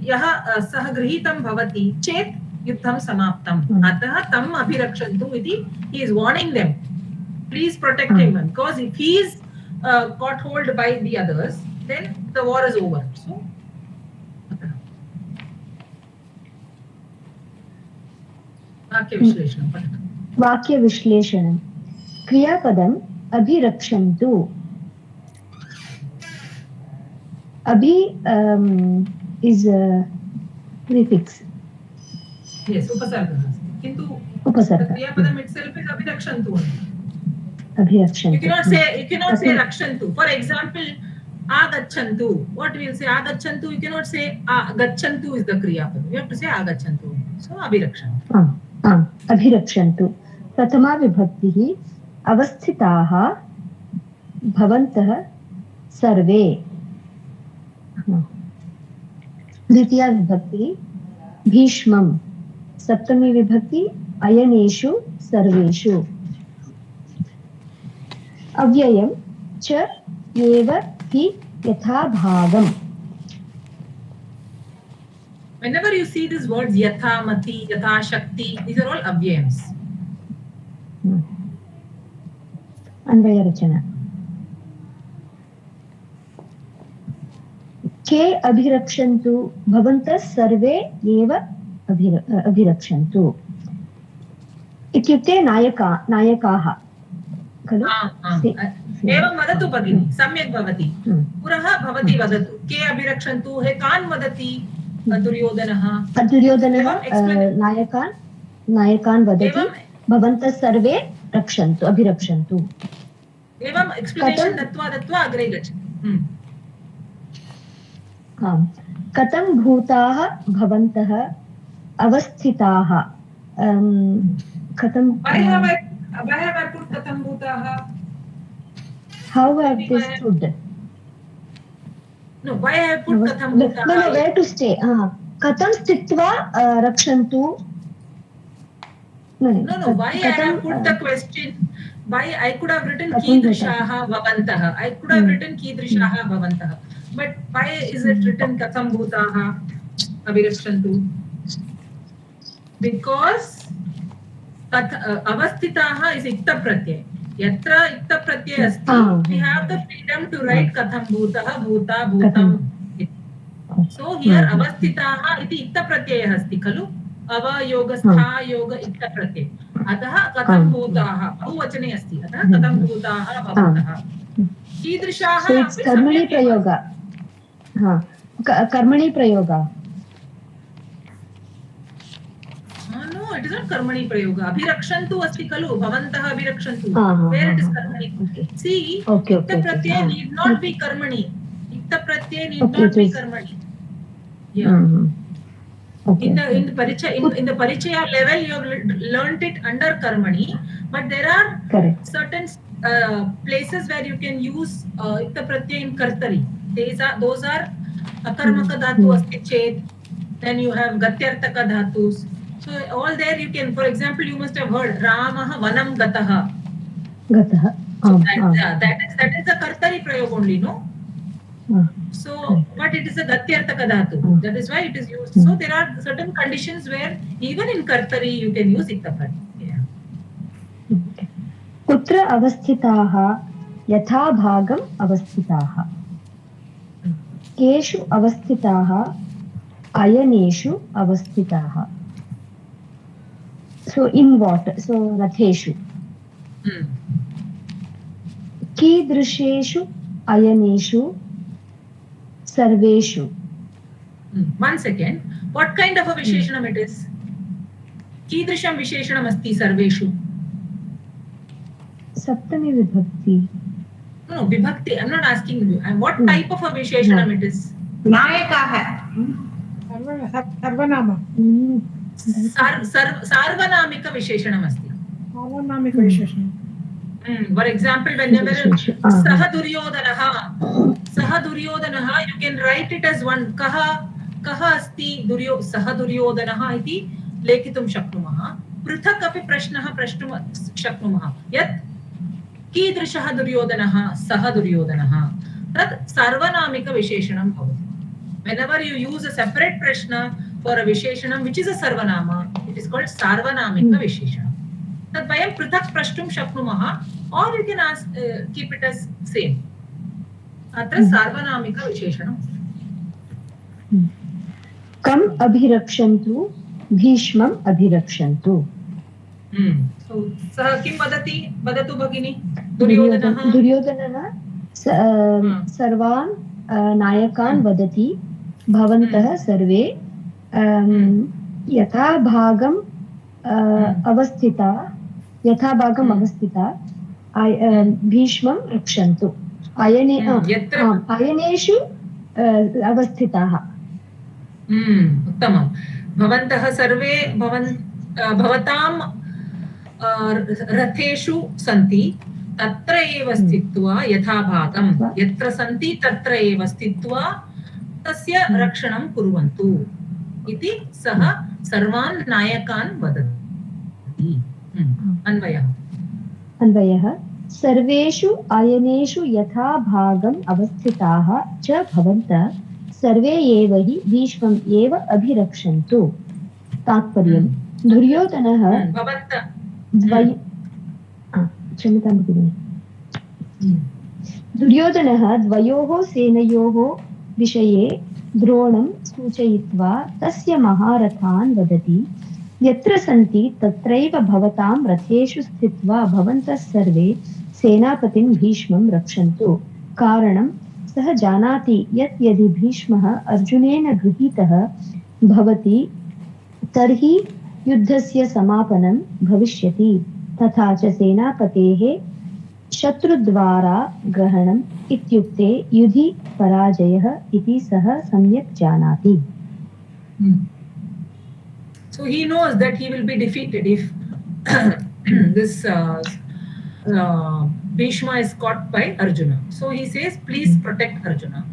यः सः गृहीतं भवति चेत् युद्धं समाप्तम् अतः तम् अभिरक्षन्तु इति he is warning them please protect him because if he is got hold by the others then the war is over so वाक्यविश्लेषणं क्रियापदम् अभिरक्षन्तु अभि is a prefix yes upasarga किन्तु उपसर्ग क्रियापदम् itself is abhirakshantु only. अभिरक्षन्तु You cannot say rakshantu. For example, agachantu. What we will say agachantu, you cannot say gachantu is the kriyapada. You have to say agachantu. So abhirakshantu. अभिरक्षन्तु प्रथमा विभक्तिः अवस्थिताः भवन्तः सर्वे द्वितीया विभक्ति भीष्मं सप्तमी विभक्ति अयनेषु सर्वेषु अव्ययं च एव हि यथा भागम्. Whenever you see these words yatha, mati, yatha, shakti, these are all avyayams. अन्वय रचना. के अभिरक्षन्तु भवन्तः सर्वे एव अभिरक्षन्तु इत्युक्ते नायकाः खलु. एवं वदतु भगिनी, सम्यक् भवति. पुनः भवती वदतु के अभिरक्षन्तु. हे कान् वदति? दुर्योधनः नायकान् वदति भवन्तः सर्वे रक्षन्तु अभिरक्षन्तु. एवं एक्स्प्लेनेशन् दत्वा अग्रे गच्छतु. कथं भूताः भवन्तः अवस्थिताः कथं कथं भूताः how have they stood? No, why I have put katham bhutaha? No, where to stay? Katham sthitva rakshantu. No, why I have put the question? Why I could have written kidrishaha bhavantaha. I could have written kidrishaha bhavantaha. But why is it written katham bhutaha abhirakshantu? Because avasthitaha is ikta pratyay. Yatra ikta pratyay asti, we have the freedom to write katham bhutaha, bhuta, bhutam. So here avasthitaha iti ikta pratyayah asti khalu. Ava yoga stha yoga ikta pratyay. Atah katham bhutaha bahuvachane asti. Atah katham bhutaha bhavantaha. Kidrishaha कर्मणि प्रयोगः. कर्मणि प्रयोगः. No, it is not karmani prayoga. Abhirakshantu asti kalu. Bhavantah abhirakshantu. Where it is karmani? See, ikta pratyay need not be karmani. Ikta pratyay need not be karmani. Yeah. In the parichaya level, you have learnt it under karmani, but there are certain places where you can use ikta pratyay in kartari. Those are akarmaka dhatu asti chet. Then you have gatyartaka dhatus. So all there you can, for example, you must have heard Ramah vanam gataha. So that is a kartari prayog only, no? So, but it is a gatyartaka dhatu. That is why it is used. So there are certain conditions where even in kartari you can use ikta pratyay. कुत्र अवस्थिताः यथा भागम् अवस्थिताः. केषु अवस्थिताः अयनेषु अवस्थिताः. So in what? So ratheshu. कीदृशेषु अयनेषु सर्वेषु. One second. What kind of a visheshanam it is? कीदृशं विशेषणम् अस्ति सर्वेषु? सप्तमी विभक्ति. No, vibhakti. I'm not asking you. What type of a visheshanam it is? नायकाः. सर्वनाम. सार्वनामिक विशेषणम् अस्ति. सार्वनामिक विशेषणं. For example, whenever सः दुर्योधनः, you can write it as one. कः अस्ति सः दुर्योधनः इति लेखितुं शक्नुमः. पृथक् अपि प्रश्नः प्रष्टुं शक्नुमः. यत् कीदृशः दुर्योधनः, सः दुर्योधनः, तत् सार्वनामिक विशेषणं भवति. Whenever you use a separate prashna for a visheshanam which is a sarvanama, it is called sarvanamika visheshanam. Tad vayam prithak prashtum shaknumaha, or you can ask keep it as same. Atra sarvanamika visheshanam. Kam abhirakṣantu bhishmam abhirakṣantu. So sah kim vadatu bhagini? Duryodhanah sarvan नायकान् वदति भवन्तः सर्वे यथा भागम् अवस्थिता यथा भागम् अवस्थिता भीष्मं रक्षन्तु अयनेषु अवस्थिताः। उत्तमं। भवन्तः सर्वे भवतां रथेषु सन्ति, तत्र एव स्थित्वा यथाभागं यत्र सन्ति तत्र एव स्थित्वा तस्य रक्षणं कुर्वन्तु इति सः सर्वान् नायकान् वदति। अन्वयः सर्वेषु आयनेषु यथाभागम् अवस्थिताः च भवन्तः सर्वे एव हि भीष्मम् एव अभिरक्षन्तु। तात्पर्यं दुर्योधनः क्षम्यतां भगिनि। दुर्योधनः द्वयोः सेनयोः विषये द्रोणं सूचयित्वा तस्य महारथान् वदति, यत्र सन्ति तत्रैव भवतां रथेषु स्थित्वा भवन्तः सर्वे सेनापतिं भीष्मं रक्षन्तु। कारणं सः जानाति यत् यदि भीष्मः अर्जुनेन गृहीतः भवति तर्हि युद्धस्य समापनं भविष्यति, तथा च सेनापतेः शत्रुद्वारा ग्रहणम् इत्युक्ते युधि पराजयः इति सः सम्यक् जानाति। So he knows that he will be defeated if this Bhishma is caught by Arjuna. So he says, please protect Arjuna.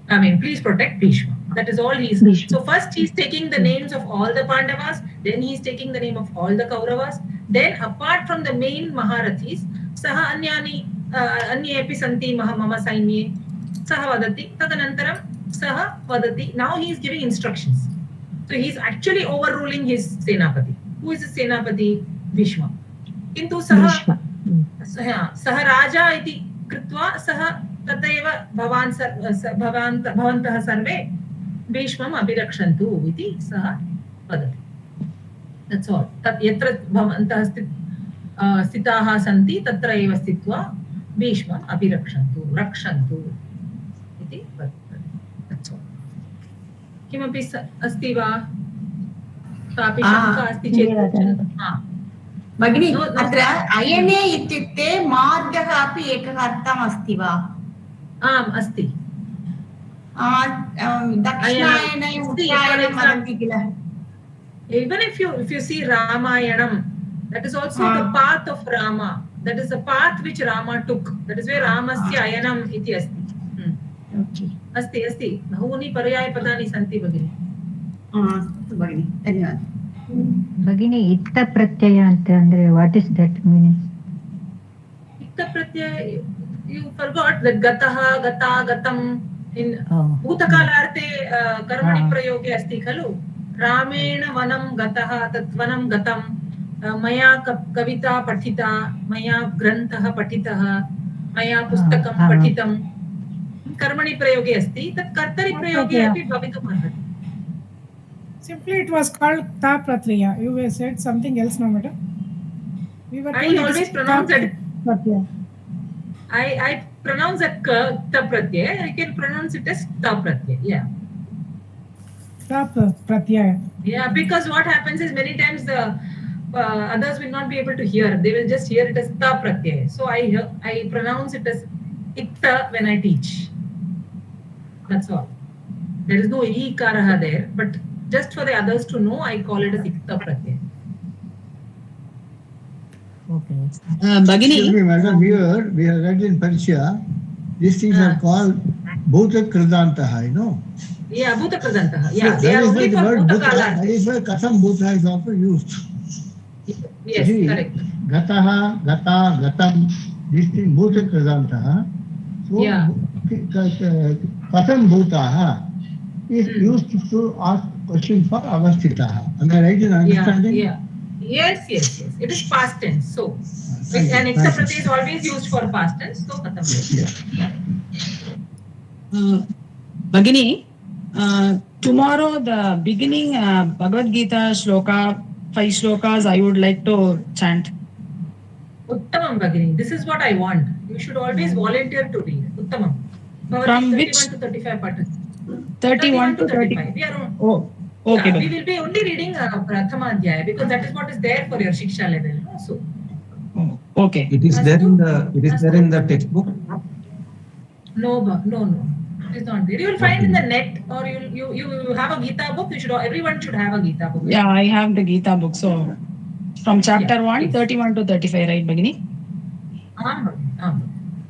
I mean, please protect Bhishma. That is all he is. So first he is taking the names of all the Pandavas, then he is taking the name of all the Kauravas. Then apart from the main Maharathis, Saha Anyani Anyepi Santi Mama Sainye Saha Vadati Tadanantaram Saha Vadati. Now he is giving instructions. So he is actually overruling his Senapati. Who is his Senapati? Bhishma. Kintu Saha Saha Raja iti Kritva Saha Tateva Bhavantah Sarve Bhishmam Abhirakshantu iti Saha Vadati. That's all. Tat yatra bhavantah sthitaha santi tatra eva sthitva Bhishmam abhirakshantu rakshantu iti vadati. That's all. किमपि अस्ति वा? कापि शङ्का अस्ति चेत् भगिनी अत्र अयने इत्युक्ते मार्गः अपि एकः अर्थम् अस्ति वा? आम् अस्ति। दक्षिणायने उत्तरायणं वदन्ति किल? Even if you see Ramayanam, that is also the path of Rama. That is the path which Rama took. That is where Ramasya Ayanam iti asti. अस्ति अस्ति बहूनि पर्यायपदानि सन्ति भगिनि। अस्तु भगिनि, धन्यवादः। भगिनि इत्त प्रत्यय ಅಂದ್ರೆ what is that meaning? इत्त प्रत्यय, you forgot that gataha gata gatam in भूतकालार्थे कर्मणि प्रयोगे अस्ति खलु। रामेण वनं गतः तत् वनं गतं, मया कविता पठिता, मया ग्रन्थः पठितः, मया पुस्तकं पठितं, कर्मणि प्रयोगे अस्ति, तत् कर्तरि प्रयोगे अपि भवितुम् अर्हति। Simply it was called ta pratyaya. You said something else, no madam? We were I always pronounce it. I pronounce it ta pratyaya. I can pronounce it as ta pratyaya. Yeah. Ta pratyaya. Yeah, because what happens is many times the others will not be able to hear. They will just hear it as ta pratyaya. So I pronounce it as itta when I teach. That's all. There is no ikaraha there, but just for the others to know, I call it as itta pratyaya. Okay. Excuse me, madam, here we have read in Parisha, these things are called Bhuta Kridantaha, you know. Yeah, Bhuta Kridantaha. Yeah, So they are that only is for why the word Bhuta, Bhutakala. that is why Katham Bhuta is also used. Yes, See, correct. Gataha, Gata, Gatam, these things Bhuta Kridantaha. So, Yeah. Katham Bhutaha is used to ask questions for Avasthitaha. Am I right in understanding? Yeah. Yes. It is past tense. So, and itta pratyaya is always used for past tense. So, Katham Bhuta. Bhagini, tomorrow the beginning Bhagavad Gita shloka, 5 shlokas I would like to chant. Uttamam Bhagini. This is what I want. You should always volunteer to read. Uttamam. From which? 31 to 35 parts. 31 to 35. We are on. Oh, Okay, Yeah, we Bhagini. will be only reading Prathama Adhyaya because that is what is there for your Shiksha level. No? So, Okay. It is there in the textbook. No. It is not there. You will find in the net, or you have a Gita book. Everyone should have a Gita book. Yeah, I have the Gita book. So from chapter 1, please. 31 to 35, right, Bhagini?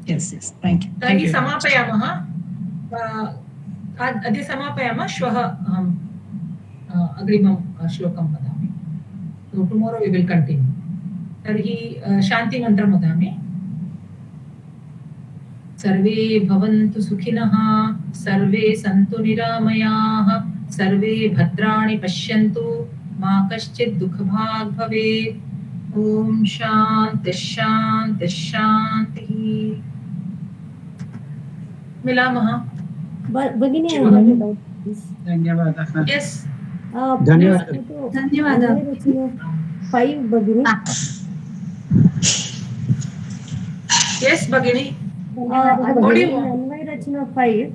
Yes. Thank you. तर्हि समापयामः. अद्य समापयामः. श्वः अहं अग्रिमं श्लोकं वदामि. So tomorrow we will continue. तर्हि शान्तिमन्त्रं वदामि. सर्वे भवन्तु सुखिनः, सर्वे सन्तु निरामयाः, सर्वे भद्राणि पश्यन्तु, मा कश्चित् दुःखभाग् भवेत्. ॐ शान्तिः शान्तिः शान्तिः. मिलामः. Bhagini, I have a doubt. धन्यवादः. Yes. धन्यवादः. 5 Bhagini. Yes, Bhagini. Anvay Rachana 5.